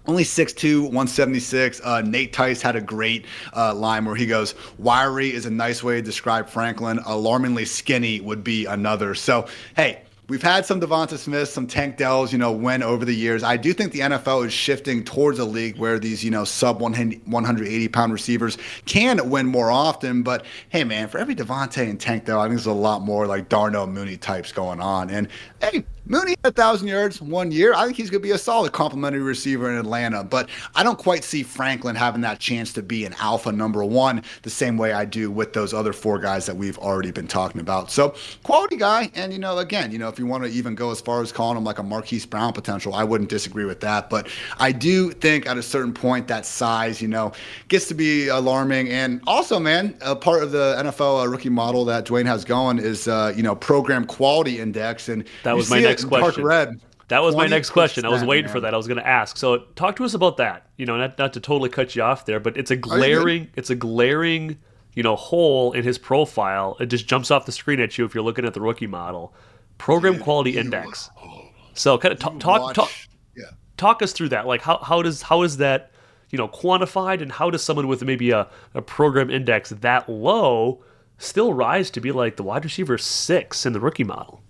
only 6'2", 176. Nate Tice had a great line where he goes, "Wiry is a nice way to describe Franklin. Alarmingly skinny would be another." So, hey, we've had some Devonta Smiths, some Tank Dells, win over the years. I do think the NFL is shifting towards a league where these, sub 180-pound receivers can win more often. But, hey, man, for every Devonta and Tank Dell, I think there's a lot more like Darnell Mooney types going on. And, hey, Mooney had 1,000 yards 1 year. I think he's going to be a solid complimentary receiver in Atlanta. But I don't quite see Franklin having that chance to be an alpha number 1 the same way I do with those other 4 guys that we've already been talking about. So quality guy. And, again, if you want to even go as far as calling him like a Marquise Brown potential, I wouldn't disagree with that. But I do think at a certain point that size, gets to be alarming. And also, man, a part of the NFL rookie model that Dwayne has going is, program quality index. And that was my next question. Red, that was my next question. I was waiting for man. that. I was going to ask. So talk to us about that. Not to totally cut you off there, but it's a glaring, hole in his profile. It just jumps off the screen at you if you're looking at the rookie model. program Dude, quality index. So kind of talk us through that. Like how is that, quantified, and how does someone with maybe a program index that low still rise to be like the wide receiver 6 in the rookie model?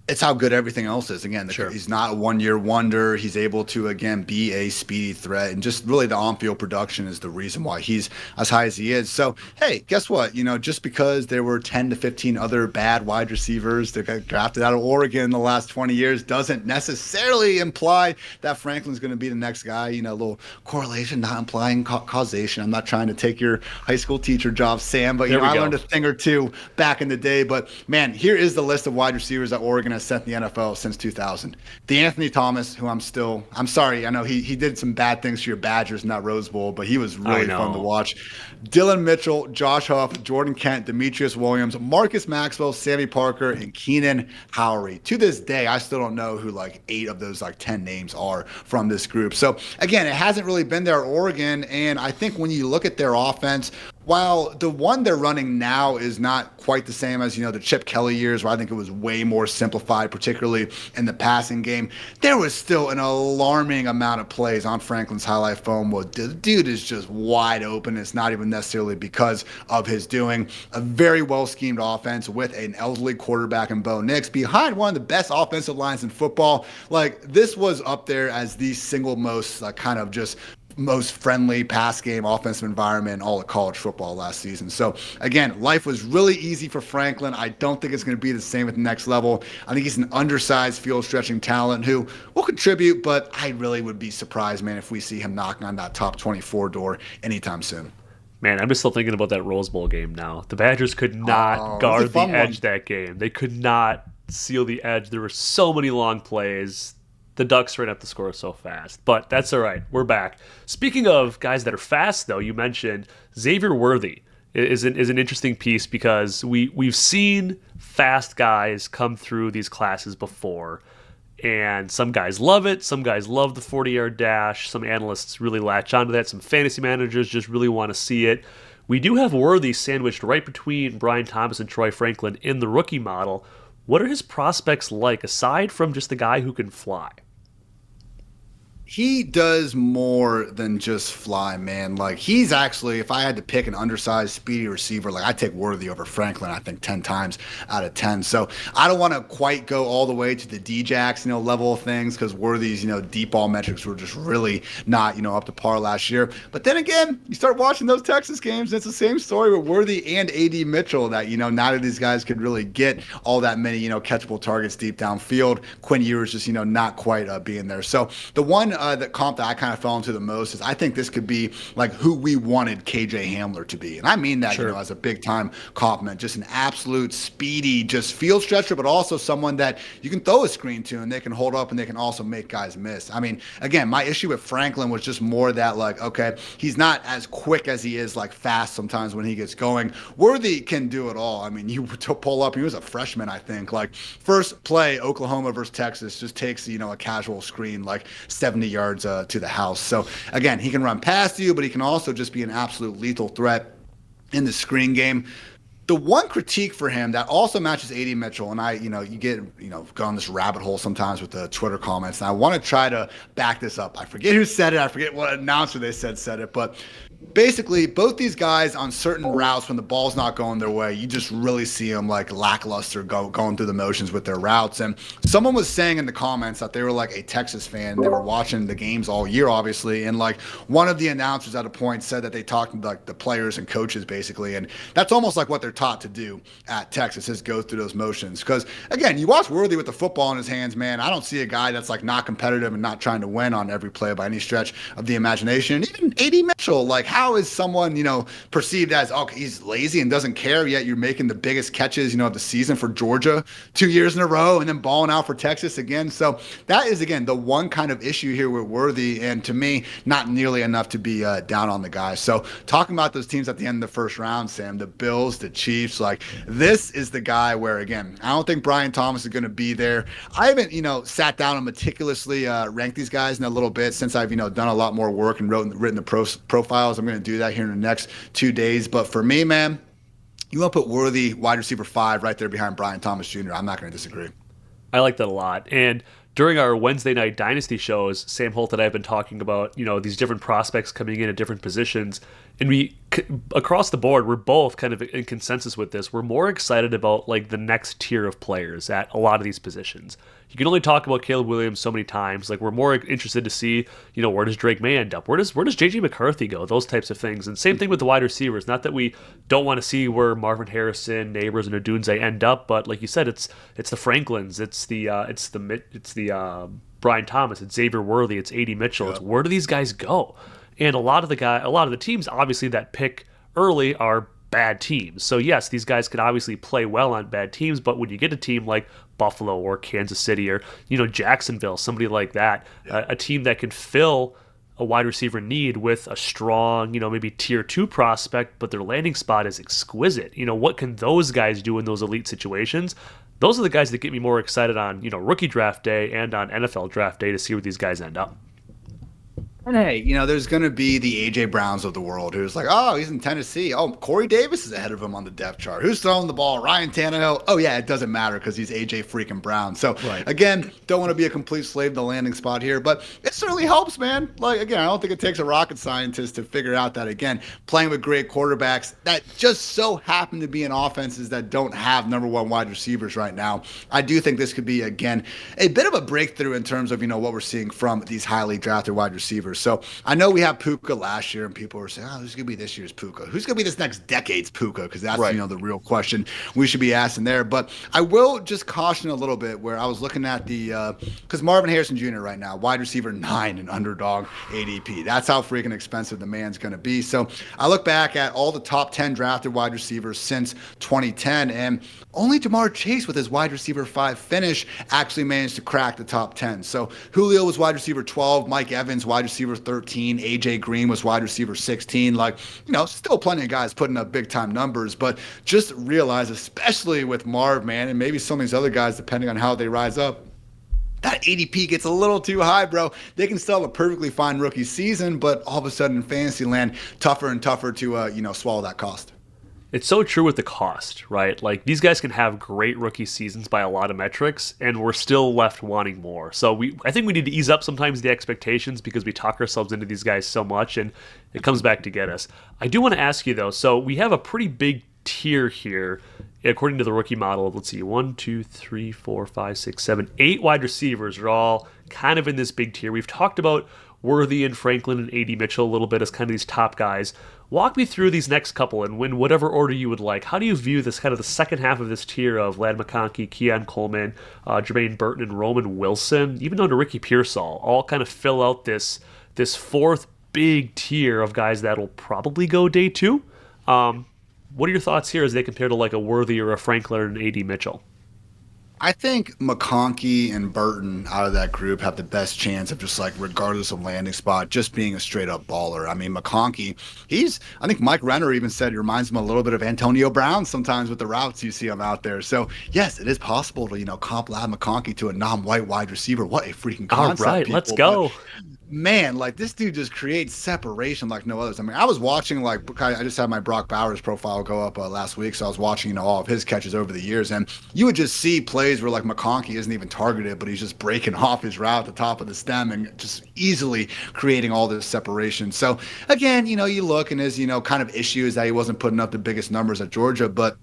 It's how good everything else is. Again, Sure. he's not a one-year wonder. He's able to, again, be a speedy threat. And just really the on-field production is the reason why he's as high as he is. So, hey, guess what? Just because there were 10 to 15 other bad wide receivers that got drafted out of Oregon in the last 20 years doesn't necessarily imply that Franklin's going to be the next guy. A little correlation, not implying causation. I'm not trying to take your high school teacher job, Sam, but I learned a thing or two back in the day. But, man, here is the list of wide receivers that Oregon has set in the NFL since 2000. Anthony Thomas, who I'm sorry, I know he did some bad things to your Badgers in that Rose Bowl, but he was really fun to watch. Dylan Mitchell, Josh Huff, Jordan Kent, Demetrius Williams, Marcus Maxwell, Sammy Parker, and Keenan Howery. To this day, I still don't know who 8 of those 10 names are from this group. So again, it hasn't really been there at Oregon, and I think when you look at their offense, while the one they're running now is not quite the same as, the Chip Kelly years, where I think it was way more simplified, particularly in the passing game, there was still an alarming amount of plays on Franklin's highlight film where the dude is just wide open. It's not even necessarily because of his doing. A very well-schemed offense with an elderly quarterback in Bo Nix behind one of the best offensive lines in football. This was up there as the single most kind of just most friendly pass game offensive environment in all of college football last season. So again, life was really easy for Franklin. I don't think it's going to be the same at the next level. I think he's an undersized field stretching talent who will contribute, but I really would be surprised, man, if we see him knocking on that top 24 door anytime soon. Man, I'm just still thinking about that Rose Bowl game now. The Badgers could not guard the edge that game. They could not seal the edge. There were so many long plays. The Ducks ran up the score so fast, but that's all right. We're back. Speaking of guys that are fast, though, you mentioned Xavier Worthy is an interesting piece because we've seen fast guys come through these classes before, and some guys love it. Some guys love the 40-yard dash. Some analysts really latch onto that. Some fantasy managers just really want to see it. We do have Worthy sandwiched right between Brian Thomas and Troy Franklin in the rookie model. What are his prospects like, aside from just the guy who can fly? He does more than just fly, man. He's actually, if I had to pick an undersized, speedy receiver, I'd take Worthy over Franklin, I think 10 times out of 10. So I don't want to quite go all the way to the D-Jacks, level of things, because Worthy's, deep ball metrics were just really not, up to par last year. But then again, you start watching those Texas games, and it's the same story with Worthy and A.D. Mitchell that, neither of these guys could really get all that many, catchable targets deep downfield. Quinn Ewers just, not quite being there. So the one the comp that I kind of fell into the most is I think this could be who we wanted KJ Hamler to be. And I mean that, sure, as a big time compliment, just an absolute speedy, just field stretcher, but also someone that you can throw a screen to and they can hold up and they can also make guys miss. I mean, again, my issue with Franklin was just more that okay, he's not as quick as he is fast sometimes when he gets going. Worthy can do it all. I mean, you pull up, he was a freshman, I think, first play, Oklahoma versus Texas, just takes, a casual screen 70 yards to the house. So again, he can run past you, but he can also just be an absolute lethal threat in the screen game. The one critique for him that also matches A.D. Mitchell, and you get, go on this rabbit hole sometimes with the Twitter comments, and I want to try to back this up. I forget who said it. I forget what announcer they said it, but basically both these guys on certain routes, when the ball's not going their way, you just really see them lackluster going through the motions with their routes. And someone was saying in the comments that they were a Texas fan. They were watching the games all year, obviously, and one of the announcers at a point said that they talked to the players and coaches basically, and that's almost what they're taught to do at Texas, is go through those motions. Because again, you watch Worthy with the football in his hands, man, I don't see a guy that's not competitive and not trying to win on every play by any stretch of the imagination. And even A.D. Mitchell, how is someone, perceived as, he's lazy and doesn't care, yet you're making the biggest catches, of the season for Georgia 2 years in a row and then balling out for Texas again. So that is, again, the one kind of issue here with Worthy, and to me, not nearly enough to be down on the guy. So talking about those teams at the end of the first round, Sam, the Bills, the Chiefs, this is the guy where, again, I don't think Brian Thomas is going to be there. I haven't, sat down and meticulously ranked these guys in a little bit since I've, done a lot more work and written the profiles. I'm going to do that here in the next 2 days. But for me, man, You want to put Worthy wide receiver 5 right there behind Brian Thomas Jr. I'm not going to disagree. I like that a lot. And during our Wednesday night Dynasty shows, Sam Holt and I have been talking about, these different prospects coming in at different positions. And across the board, we're both kind of in consensus with this. We're more excited about like the next tier of players at a lot of these positions. You can only talk about Caleb Williams so many times. Like we're more interested to see, where does Drake May end up? Where does JJ McCarthy go? Those types of things. And same thing with the wide receivers. Not that we don't want to see where Marvin Harrison, Nabers, and Odunze end up, but like you said, it's the Franklins, it's the Brian Thomas, it's Xavier Worthy, it's A.D. Mitchell. Yep. It's where do these guys go? And a lot of the teams obviously that pick early are bad teams. So yes, these guys could obviously play well on bad teams, but when you get a team like Buffalo or Kansas City or Jacksonville, somebody like that, a team that can fill a wide receiver need with a strong, maybe tier 2 prospect, but their landing spot is exquisite. What can those guys do in those elite situations? Those are the guys that get me more excited on, rookie draft day and on NFL draft day to see where these guys end up. And hey, there's going to be the A.J. Browns of the world who's like, oh, he's in Tennessee. Oh, Corey Davis is ahead of him on the depth chart. Who's throwing the ball? Ryan Tannehill. Oh, yeah, it doesn't matter because he's A.J. freaking Brown. So, Again, don't want to be a complete slave to the landing spot here, but it certainly helps, man. Like, again, I don't think it takes a rocket scientist to figure out that, again, playing with great quarterbacks that just so happen to be in offenses that don't have number 1 wide receivers right now. I do think this could be, again, a bit of a breakthrough in terms of, what we're seeing from these highly drafted wide receivers. So I know we have Puka last year, and people were saying, "Oh, who's going to be this year's Puka? Who's going to be this next decade's Puka?" Because that's the real question we should be asking there. But I will just caution a little bit where I was looking at the because Marvin Harrison Jr. right now, wide receiver 9 in underdog ADP. That's how freaking expensive the man's going to be. So I look back at all the top 10 drafted wide receivers since 2010, and only Jamar Chase with his wide receiver 5 finish actually managed to crack the top 10. So Julio was wide receiver 12, Mike Evans wide receiver 13. AJ Green was wide receiver 16. Still plenty of guys putting up big time numbers, but just realize, especially with Marv, man, and maybe some of these other guys, depending on how they rise up, that ADP gets a little too high, bro. They can still have a perfectly fine rookie season, but all of a sudden in fantasy land, tougher and tougher to, swallow that cost. It's so true with the cost, right? Like these guys can have great rookie seasons by a lot of metrics, and we're still left wanting more. So I think we need to ease up sometimes the expectations because we talk ourselves into these guys so much, and it comes back to get us. I do want to ask you though. So we have a pretty big tier here, according to the rookie model. Let's see, 1, 2, 3, 4, 5, 6, 7, 8 wide receivers are all kind of in this big tier. We've talked about Worthy and Franklin and A.D. Mitchell a little bit as kind of these top guys. Walk me through these next couple and win whatever order you would like. How do you view this kind of the second half of this tier of Ladd McConkey, Keon Coleman, Jermaine Burton, and Roman Wilson, even down to Ricky Pearsall, all kind of fill out this fourth big tier of guys that'll probably go day 2? What are your thoughts here as they compare to like a Worthy or a Franklin or an A.D. Mitchell? I think McConkey and Burton out of that group have the best chance of just regardless of landing spot, just being a straight up baller. I mean, McConkey, I think Mike Renner even said he reminds him a little bit of Antonio Brown sometimes with the routes you see him out there. So yes, it is possible to, comp Ladd McConkey to a non-white wide receiver. What a freaking concept. All right, people. Let's go. But, man, this dude just creates separation like no others. I mean, I was watching, I just had my Brock Bowers profile go up last week, so I was watching, all of his catches over the years, and you would just see plays where, McConkey isn't even targeted, but he's just breaking off his route at the top of the stem and just easily creating all this separation. So, again, you look and his, kind of issues that he wasn't putting up the biggest numbers at Georgia, but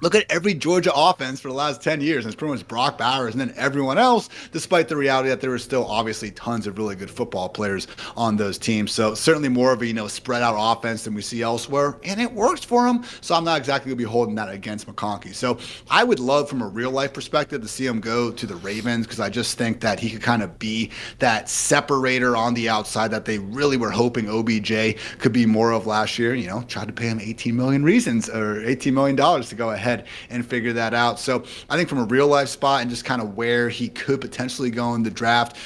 look at every Georgia offense for the last 10 years. And it's pretty much Brock Bowers and then everyone else, despite the reality that there were still obviously tons of really good football players on those teams. So certainly more of a, spread out offense than we see elsewhere. And it works for him. So I'm not exactly going to be holding that against McConkey. So I would love from a real life perspective to see him go to the Ravens because I just think that he could kind of be that separator on the outside that they really were hoping OBJ could be more of last year. Tried to pay him $18 million to go ahead and figure that out. So I think from a real life spot and just kind of where he could potentially go in the draft,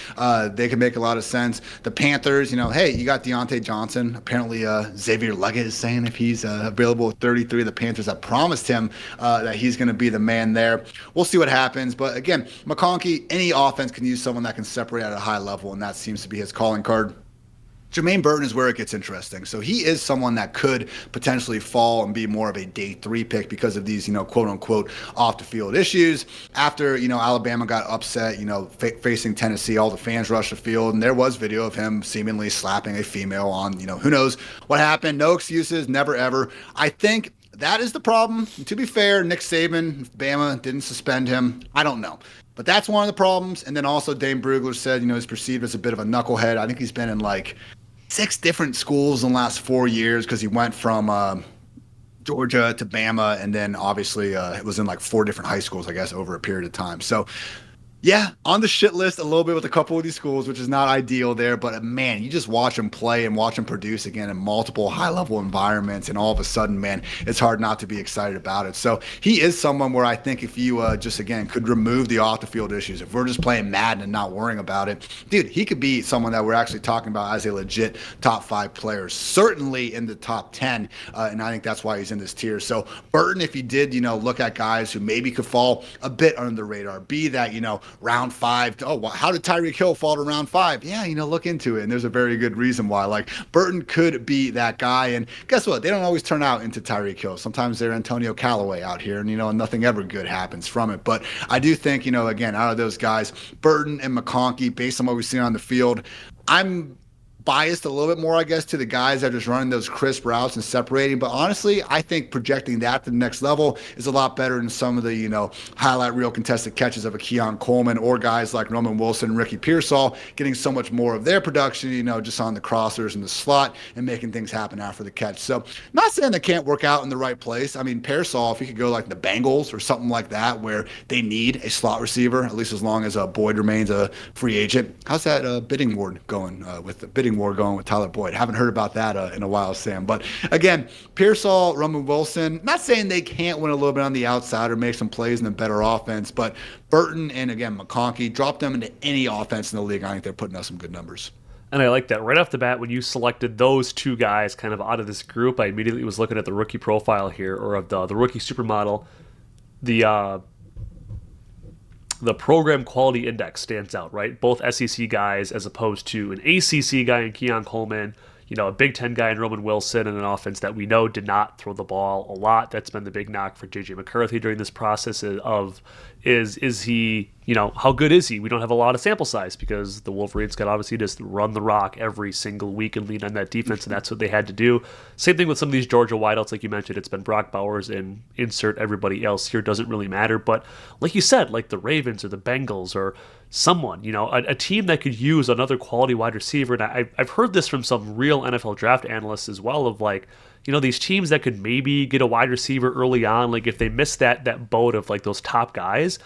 they could make a lot of sense. The Panthers, hey, you got Deontay Johnson. Apparently Xavier Leggett is saying if he's available at 33, the Panthers have promised him that he's going to be the man there. We'll see what happens. But again, McConkey, any offense can use someone that can separate at a high level, and that seems to be his calling card. Jermaine Burton is where it gets interesting. So he is someone that could potentially fall and be more of a day 3 pick because of these, quote unquote, off the field issues. After, Alabama got upset, facing Tennessee, all the fans rushed the field, and there was video of him seemingly slapping a female on, who knows what happened. No excuses, never ever. I think that is the problem. And to be fair, Nick Saban, Bama didn't suspend him. I don't know. But that's one of the problems. And then also Dane Brugler said, he's perceived as a bit of a knucklehead. I think he's been in like 6 different schools in the last 4 years because he went from Georgia to Bama, and then obviously it was in like 4 different high schools, I guess, over a period of time. So yeah, on the shit list a little bit with a couple of these schools, which is not ideal there. But man, you just watch him play and watch him produce again in multiple high-level environments, and all of a sudden, man, it's hard not to be excited about it. So he is someone where I think if you just, again, could remove the off-the-field issues, if we're just playing Madden and not worrying about it, dude, he could be someone that we're actually talking about as a legit top 5 player, certainly in the top 10, and I think that's why he's in this tier. So Burton, if he did, look at guys who maybe could fall a bit under the radar, be that, round 5. Oh, how did Tyreek Hill fall to round 5? Yeah, look into it. And there's a very good reason why. Like, Burton could be that guy. And guess what? They don't always turn out into Tyreek Hill. Sometimes they're Antonio Callaway out here, and, nothing ever good happens from it. But I do think, again, out of those guys, Burton and McConkey, based on what we've seen on the field, I'm biased a little bit more, I guess, to the guys that are just running those crisp routes and separating. But honestly, I think projecting that to the next level is a lot better than some of the, highlight reel contested catches of a Keon Coleman or guys like Roman Wilson and Ricky Pearsall getting so much more of their production, just on the crossers and the slot and making things happen after the catch. So not saying they can't work out in the right place. I mean, Pearsall, if he could go like the Bengals or something like that where they need a slot receiver, at least as long as Boyd remains a free agent. How's that bidding war going with the bidding war going with Tyler Boyd? Haven't heard about that in a while, Sam. But again, Pearsall, Roman Wilson, not saying they can't win a little bit on the outside or make some plays in a better offense, but Burton and, again, McConkey, drop them into any offense in the league. I think they're putting up some good numbers. And I like that. Right off the bat, when you selected those 2 guys kind of out of this group, I immediately was looking at the rookie profile here, or of the rookie supermodel. The program quality index stands out, right? Both SEC guys as opposed to an ACC guy in Keon Coleman, a Big Ten guy in Roman Wilson, and an offense that we know did not throw the ball a lot. That's been the big knock for J.J. McCarthy during this process of is he, how good is he? We don't have a lot of sample size because the Wolverines could obviously just run the rock every single week and lean on that defense, and that's what they had to do. Same thing with some of these Georgia wideouts, like you mentioned. It's been Brock Bowers and insert everybody else here. Doesn't really matter. But like you said, like the Ravens or the Bengals or someone, a team that could use another quality wide receiver. And I've heard this from some real NFL draft analysts as well of like, these teams that could maybe get a wide receiver early on, like if they miss that boat of like those top guys,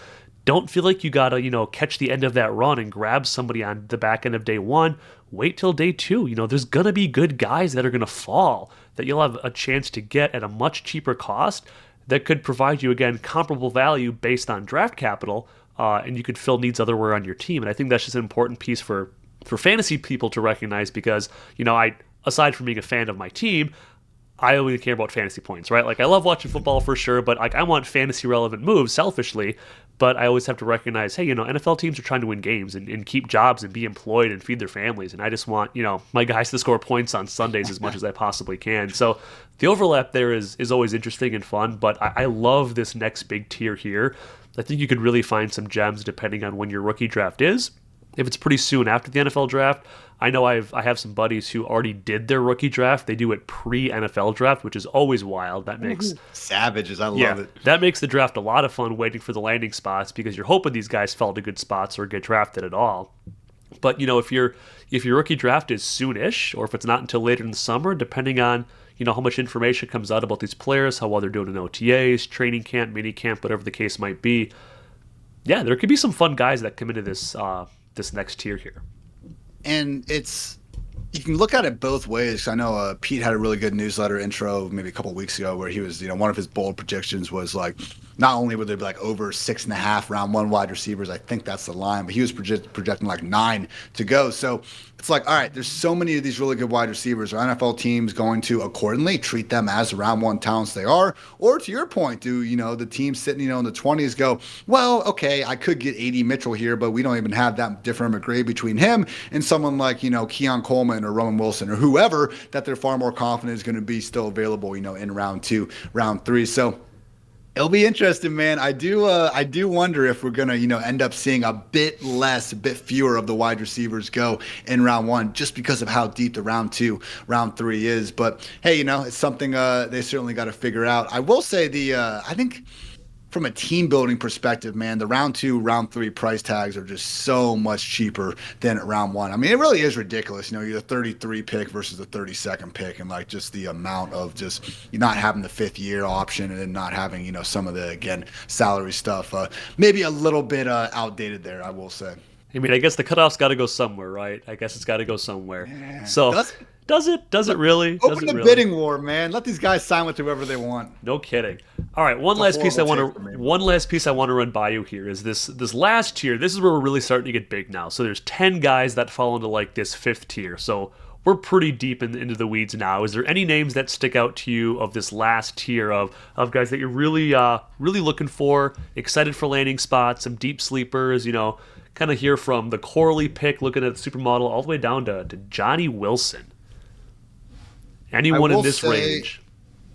don't feel like you gotta, catch the end of that run and grab somebody on the back end of day 1. Wait till day 2. There's gonna be good guys that are gonna fall that you'll have a chance to get at a much cheaper cost that could provide you, again, comparable value based on draft capital, and you could fill needs otherwhere on your team. And I think that's just an important piece for fantasy people to recognize because, I, aside from being a fan of my team, I only care about fantasy points, right? Like, I love watching football for sure, but like I want fantasy relevant moves selfishly. But I always have to recognize, hey, NFL teams are trying to win games and keep jobs and be employed and feed their families. And I just want, my guys to score points on Sundays as much as I possibly can. So the overlap there is always interesting and fun. But I love this next big tier here. I think you could really find some gems depending on when your rookie draft is. If it's pretty soon after the NFL draft, I know I have some buddies who already did their rookie draft. They do it pre-NFL draft, which is always wild. That makes savages. I love it. That makes the draft a lot of fun waiting for the landing spots because you're hoping these guys fall to good spots or get drafted at all. But if your rookie draft is soonish, or if it's not until later in the summer, depending on how much information comes out about these players, how well they're doing in OTAs, training camp, mini camp, whatever the case might be. Yeah, there could be some fun guys that come into this next tier here. And you can look at it both ways. I know Pete had a really good newsletter intro maybe a couple of weeks ago where he was, one of his bold predictions was like, not only would there be like over 6.5 round one wide receivers, I think that's the line, but he was projecting like 9 to go. So it's like, all right, there's so many of these really good wide receivers. Are NFL teams going to accordingly treat them as the round one talents they are? Or to your point, do, the team sitting, in the 20s go, well, okay, I could get AD Mitchell here, but we don't even have that different of a grade between him and someone like, Keon Coleman or Roman Wilson or whoever that they're far more confident is going to be still available, in round 2, round 3. So it'll be interesting, man. I do wonder if we're gonna, end up seeing a bit fewer of the wide receivers go in round 1, just because of how deep the round 2, round 3 is. But hey, it's something they certainly got to figure out. I will say I think from a team building perspective, man, the round 2, round 3 price tags are just so much cheaper than round 1. I mean, it really is ridiculous. You're the 33 pick versus the 32nd pick, and like just the amount of just you not having the 5th year option and then not having, some of the, again, salary stuff. Maybe a little bit outdated there, I will say. I mean, I guess the cutoff's got to go somewhere, right? I guess it's got to go somewhere. Yeah. So does it really? Open the bidding war, man. Let these guys sign with whoever they want. No kidding. All right, one last piece I want to run by you here is this last tier. This is where we're really starting to get big now. So there's 10 guys that fall into like this 5th tier. So we're pretty deep into the weeds now. Is there any names that stick out to you of this last tier of guys that you're really looking for, excited for landing spots, some deep sleepers, kind of hear from the Corley pick, looking at the supermodel, all the way down to Johnny Wilson. Anyone in this range?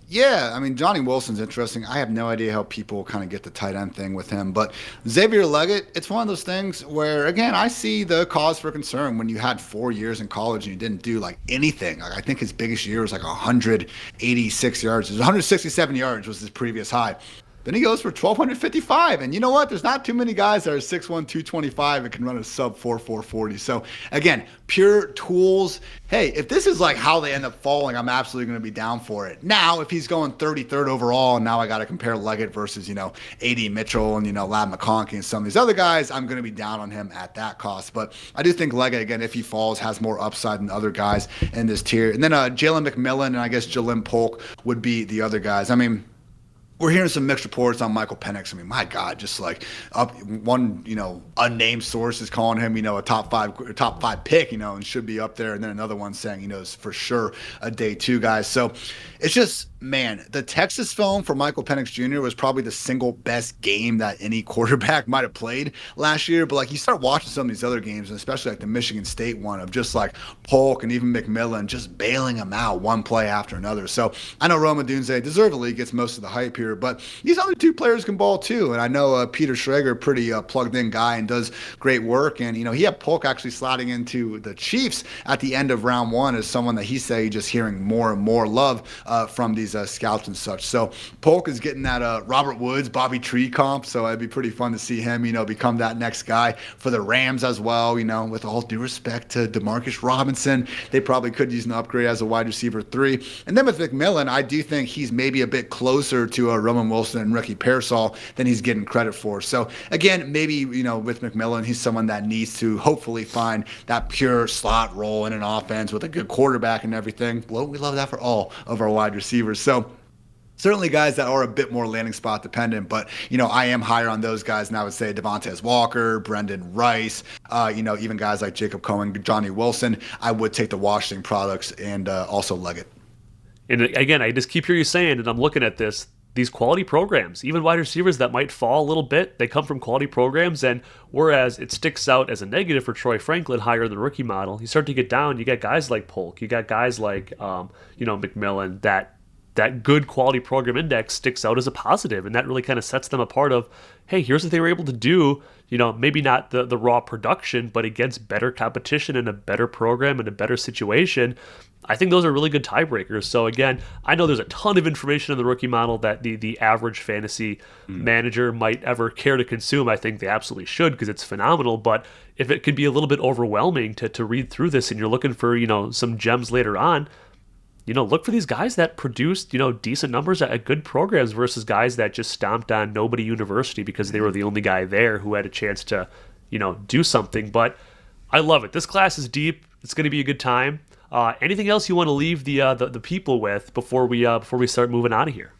Yeah, I mean, Johnny Wilson's interesting. I have no idea how people kind of get the tight end thing with him. But Xavier Leggett, it's one of those things where, again, I see the cause for concern when you had 4 years in college and you didn't do like anything. Like, I think his biggest year was like 186 yards. It was 167 yards was his previous high. Then he goes for 1,255. And you know what? There's not too many guys that are 6'1", 225 and can run a sub 4.40. So, again, pure tools. Hey, if this is like how they end up falling, I'm absolutely going to be down for it. Now, if he's going 33rd overall, and now I got to compare Leggett versus, A.D. Mitchell and, Lad McConkey and some of these other guys, I'm going to be down on him at that cost. But I do think Leggett, again, if he falls, has more upside than other guys in this tier. And then Jalen McMillan and I guess Jalen Polk would be the other guys. I mean, we're hearing some mixed reports on Michael Penix. I mean, my God, just like up one, unnamed source is calling him, a top five pick, and should be up there. And then another one saying, is for sure a day 2 guy. So it's just, man, the Texas film for Michael Penix Jr. was probably the single best game that any quarterback might have played last year. But like you start watching some of these other games, and especially like the Michigan State one of just like Polk and even McMillan just bailing them out one play after another. So I know Rome Odunze deservedly gets most of the hype here, but these other 2 players can ball too. And I know Peter Schrager, pretty plugged in guy and does great work. And, he had Polk actually sliding into the Chiefs at the end of round 1 as someone that he say just hearing more and more love from these scouts and such. So Polk is getting that Robert Woods, Bobby Tree comp. So it'd be pretty fun to see him, become that next guy for the Rams as well. With all due respect to DeMarcus Robinson, they probably could use an upgrade as a wide receiver 3. And then with McMillan, I do think he's maybe a bit closer to Roman Wilson and Ricky Pearsall than he's getting credit for. So again, maybe, with McMillan, he's someone that needs to hopefully find that pure slot role in an offense with a good quarterback and everything. Well, we love that for all of our wide receivers. So certainly guys that are a bit more landing spot dependent, but, I am higher on those guys. And I would say Devontae Walker, Brendan Rice, even guys like Jacob Cohen, Johnny Wilson. I would take the Washington products and also Leggett. And again, I just keep hearing you saying, and I'm looking at this, these quality programs, even wide receivers that might fall a little bit, they come from quality programs. And whereas it sticks out as a negative for Troy Franklin higher in the rookie model, you start to get down, you got guys like Polk, you got guys like, McMillan, that good quality program index sticks out as a positive. And that really kind of sets them apart of, hey, here's what they were able to do, maybe not the raw production, but against better competition and a better program and a better situation. I think those are really good tiebreakers. So again, I know there's a ton of information in the rookie model that the average fantasy manager might ever care to consume. I think they absolutely should because it's phenomenal. But if it could be a little bit overwhelming to read through this and you're looking for, some gems later on, look for these guys that produced, decent numbers at good programs versus guys that just stomped on nobody university because they were the only guy there who had a chance to, do something. But I love it. This class is deep. It's going to be a good time. Anything else you want to leave the people with before we start moving out of here?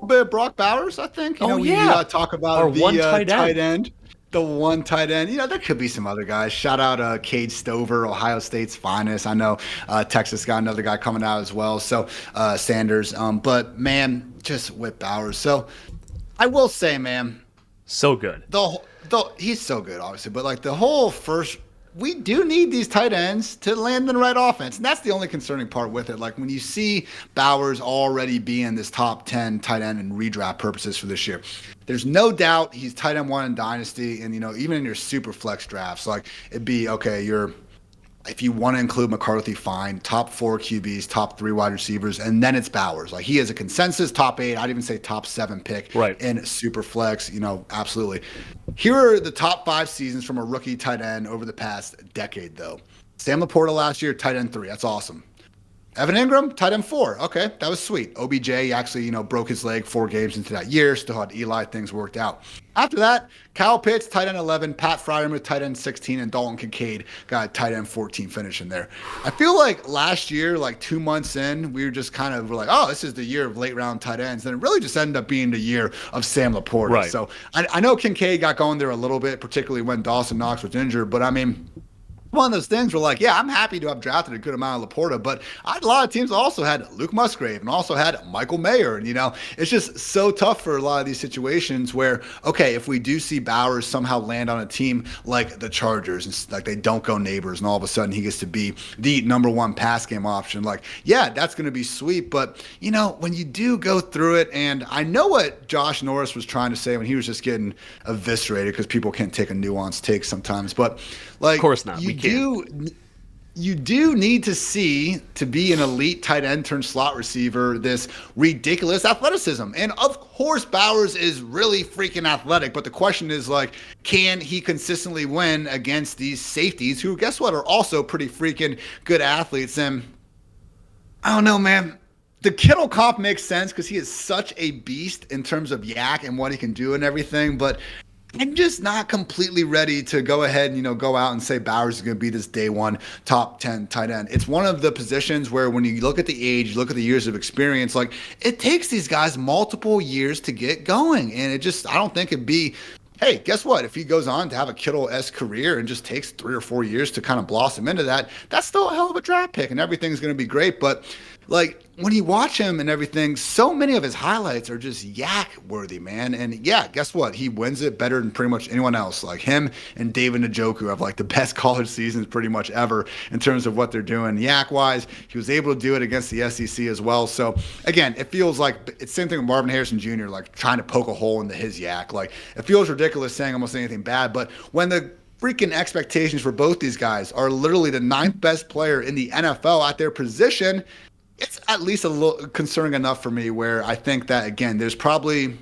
bit of Brock Bowers, I think. You know, we talk about our the one tight tight end. end. The one tight end. You know, there could be some other guys. Shout out Cade Stover, Ohio State's finest. I know Texas got another guy coming out as well. So Sanders. But man, just with Bowers. So I will say, man, so good. He's so good, obviously. But like the whole first, we do need these tight ends to land in the right offense. And that's the only concerning part with it. Like when you see Bowers already being this top 10 tight end in redraft purposes for this year, there's no doubt he's tight end 1 in Dynasty. And, you know, even in your super flex drafts, like it'd be, okay, if you want to include McCarthy, fine. Top 4 QBs, top 3 wide receivers, and then it's Bowers. Like he is a consensus top 8. I'd even say top 7 pick in super flex. You know, absolutely. Here are the top 5 seasons from a rookie tight end over the past decade, though. Sam Laporta last year, tight end 3. That's awesome. Evan Ingram, tight end 4. Okay, that was sweet. OBJ actually, you know, broke his leg 4 games into that year. Still had Eli. Things worked out. After that, Kyle Pitts, tight end 11. Pat Fryermuth, tight end 16. And Dalton Kincaid got a tight end 14 finish in there. I feel like last year, like 2 months in, we were just kind of like, oh, this is the year of late round tight ends. And it really just ended up being the year of Sam Laporta. Right. So I know Kincaid got going there a little bit, particularly when Dawson Knox was injured. But I mean, one of those things where like, yeah, I'm happy to have drafted a good amount of Laporta, but a lot of teams also had Luke Musgrave and also had Michael Mayer. And, you know, it's just so tough for a lot of these situations where, okay, if we do see Bowers somehow land on a team like the Chargers and like they don't go Nabers and all of a sudden he gets to be the number 1 pass game option, like, yeah, that's going to be sweet. But, you know, when you do go through it, and I know what Josh Norris was trying to say when he was just getting eviscerated because people can't take a nuanced take sometimes, but like, of course not. You do need to see, to be an elite tight end turned slot receiver, this ridiculous athleticism. And of course, Bowers is really freaking athletic. But the question is, like, can he consistently win against these safeties who, guess what, are also pretty freaking good athletes? And I don't know, man. The Kittle comp makes sense because he is such a beast in terms of yak and what he can do and everything. But I'm just not completely ready to go ahead and, you know, go out and say Bowers is going to be this day 1 top 10 tight end. It's one of the positions where when you look at the age, you look at the years of experience, like it takes these guys multiple years to get going. And it just, I don't think it'd be, hey, guess what? If he goes on to have a Kittle-esque career and just takes 3 or 4 years to kind of blossom into that, that's still a hell of a draft pick and everything's going to be great. But like when you watch him and everything, so many of his highlights are just yak worthy, man. And yeah, guess what? He wins it better than pretty much anyone else. Like him and David Njoku have like the best college seasons pretty much ever in terms of what they're doing. Yak wise, he was able to do it against the SEC as well. So again, it feels like it's the same thing with Marvin Harrison Jr., like trying to poke a hole into his yak. Like it feels ridiculous saying almost anything bad, but when the freaking expectations for both these guys are literally the 9th best player in the NFL at their position, it's at least a little concerning enough for me where I think that, again, there's probably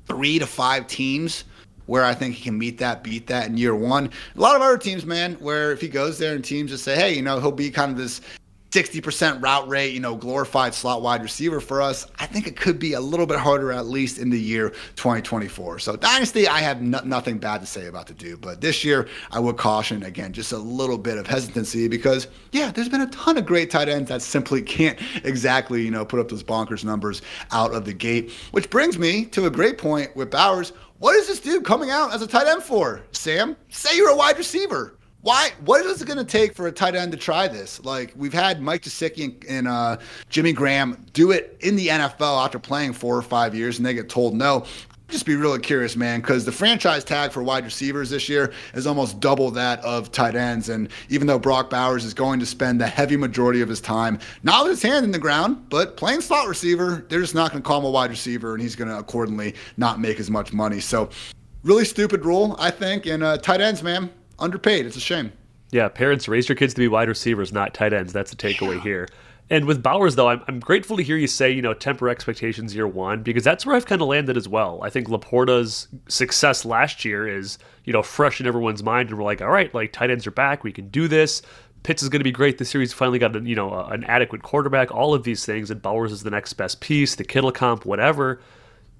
3 to 5 teams where I think he can beat that in year 1. A lot of other teams, man, where if he goes there and teams just say, hey, you know, he'll be kind of this 60% route rate, you know, glorified slot wide receiver for us, I think it could be a little bit harder, at least in the year 2024. So Dynasty, I have nothing bad to say about the dude. But this year, I would caution, again, just a little bit of hesitancy because, yeah, there's been a ton of great tight ends that simply can't exactly, you know, put up those bonkers numbers out of the gate. Which brings me to a great point with Bowers. What is this dude coming out as a tight end for, Sam? Say you're a wide receiver. Why? What is it going to take for a tight end to try this? Like, we've had Mike Gesicki and Jimmy Graham do it in the NFL after playing 4 or 5 years, and they get told no. Just be really curious, man, because the franchise tag for wide receivers this year is almost double that of tight ends. And even though Brock Bowers is going to spend the heavy majority of his time not with his hand in the ground, but playing slot receiver, they're just not going to call him a wide receiver, and he's going to accordingly not make as much money. So really stupid rule, I think. And tight ends, man, underpaid. It's a shame. Yeah, parents, raise your kids to be wide receivers, not tight ends. That's the takeaway here. And with Bowers, though, I'm grateful to hear you say, you know, temper expectations year 1, because that's where I've kind of landed as well. I think Laporta's success last year is, you know, fresh in everyone's mind, and we're like, all right, like tight ends are back, we can do this. Pitts is going to be great this year. He's finally got, an adequate quarterback, all of these things, and Bowers is the next best piece, the Kittle comp, whatever.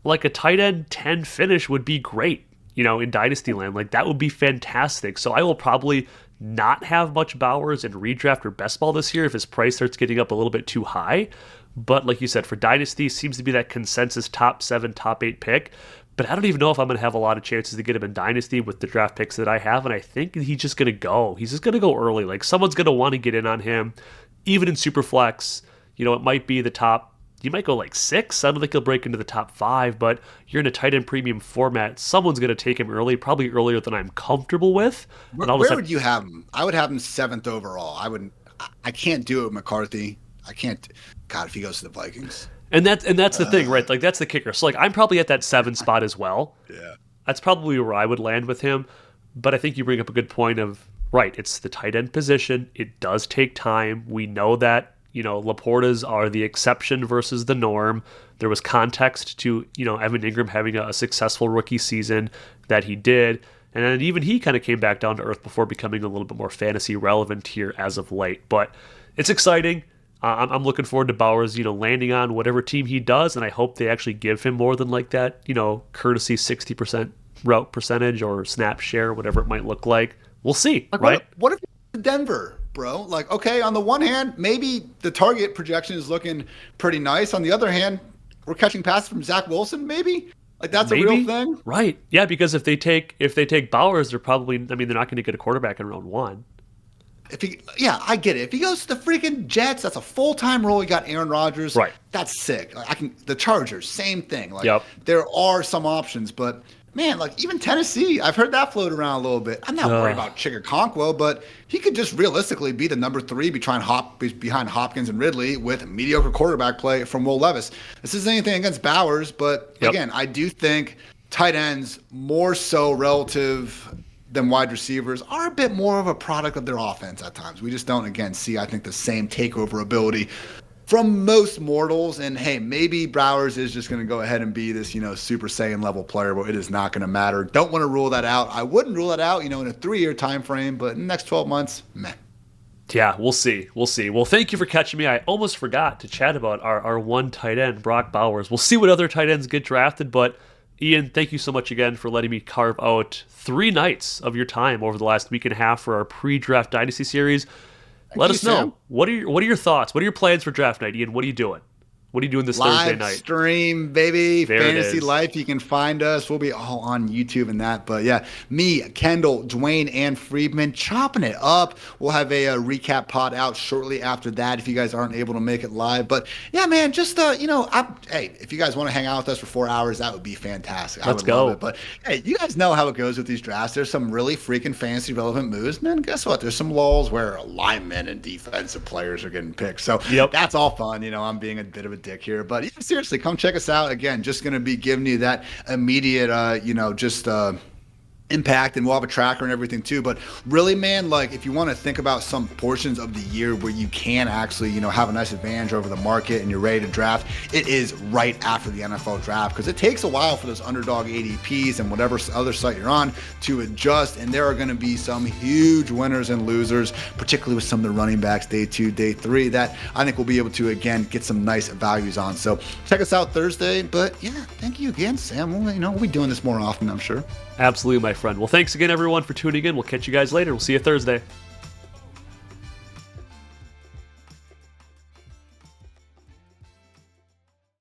Like a tight end 10 finish would be great, you know, in Dynasty land. Like that would be fantastic. So I will probably not have much Bowers in redraft or best ball this year if his price starts getting up a little bit too high. But like you said, for Dynasty, seems to be that consensus top 7, top 8 pick. But I don't even know if I'm going to have a lot of chances to get him in Dynasty with the draft picks that I have. And I think he's just going to go. He's just going to go early. Like, someone's going to want to get in on him. Even in Superflex, it might be the top. You might go like 6. I don't think he'll break into the top 5, but you're in a tight end premium format. Someone's going to take him early, probably earlier than I'm comfortable with. Where would you have him? I would have him 7th overall. I can't do it with McCarthy. I can't. God, if he goes to the Vikings. And that's the thing, right? Like, that's the kicker. So, like, I'm probably at that 7 spot as well. Yeah. That's probably where I would land with him. But I think you bring up a good point of, right, it's the tight end position. It does take time. We know that, Laportas are the exception versus the norm. There was context to, Evan Ingram having a successful rookie season that he did. And then even he kind of came back down to earth before becoming a little bit more fantasy relevant here as of late. But it's exciting. I'm looking forward to Bowers, landing on whatever team he does, and I hope they actually give him more than like that, courtesy 60% route percentage or snap share, whatever it might look like. We'll see, like, right? What if Denver, bro? Like, okay, on the one hand, maybe the target projection is looking pretty nice. On the other hand, we're catching passes from Zach Wilson, maybe? Like, that's maybe a real thing? Right. Yeah, because if they take Bowers, they're probably, they're not going to get a quarterback in round 1. I get it. If he goes to the freaking Jets, that's a full-time role. You got Aaron Rodgers. Right. That's sick. The Chargers, same thing. Like, yep. There are some options, but man, like, even Tennessee, I've heard that float around a little bit. I'm not worried about Chigakonkwo, but he could just realistically be the number 3 behind Hopkins and Ridley with mediocre quarterback play from Will Levis. This isn't anything against Bowers, but again, I do think tight ends, more so relative than wide receivers, are a bit more of a product of their offense at times. We just don't, again, see, I think, the same takeover ability from most mortals. And hey, maybe Bowers is just going to go ahead and be this, Super Saiyan level player, but it is not going to matter. Don't want to rule that out. I wouldn't rule that out, in a 3-year time frame, but in the next 12 months, meh. Yeah, we'll see. Well, thank you for catching me. I almost forgot to chat about our one tight end, Brock Bowers. We'll see what other tight ends get drafted, but Ian, thank you so much again for letting me carve out 3 nights of your time over the last week and a half for our pre-draft Dynasty series. Let us know. Sam. What are your thoughts? What are your plans for draft night, Ian? What are you doing? What are you doing this Thursday night? Live stream, baby. There Fantasy Life. You can find us. We'll be all on YouTube and that. But yeah, me, Kendall, Dwayne, and Friedman chopping it up. We'll have a recap pod out shortly after that if you guys aren't able to make it live. But yeah, man, just, hey, if you guys want to hang out with us for 4 hours, that would be fantastic. Let's go. Love it. But hey, you guys know how it goes with these drafts. There's some really freaking fantasy relevant moves. And then guess what? There's some lulls where linemen and defensive players are getting picked. So that's all fun. I'm being a bit of a dick here, but yeah, seriously, come check us out. Again, just going to be giving you that immediate, impact, and we'll have a tracker and everything too. But really, man, like, if you want to think about some portions of the year where you can actually, have a nice advantage over the market and you're ready to draft, it is right after the NFL draft, because it takes a while for those underdog ADPs and whatever other site you're on to adjust. And there are going to be some huge winners and losers, particularly with some of the running backs day 2, day 3, that I think we'll be able to, again, get some nice values on. So check us out Thursday. But yeah, thank you again, Sam. We'll be doing this more often, I'm sure. Absolutely, my friend. Well, thanks again, everyone, for tuning in. We'll catch you guys later. We'll see you Thursday.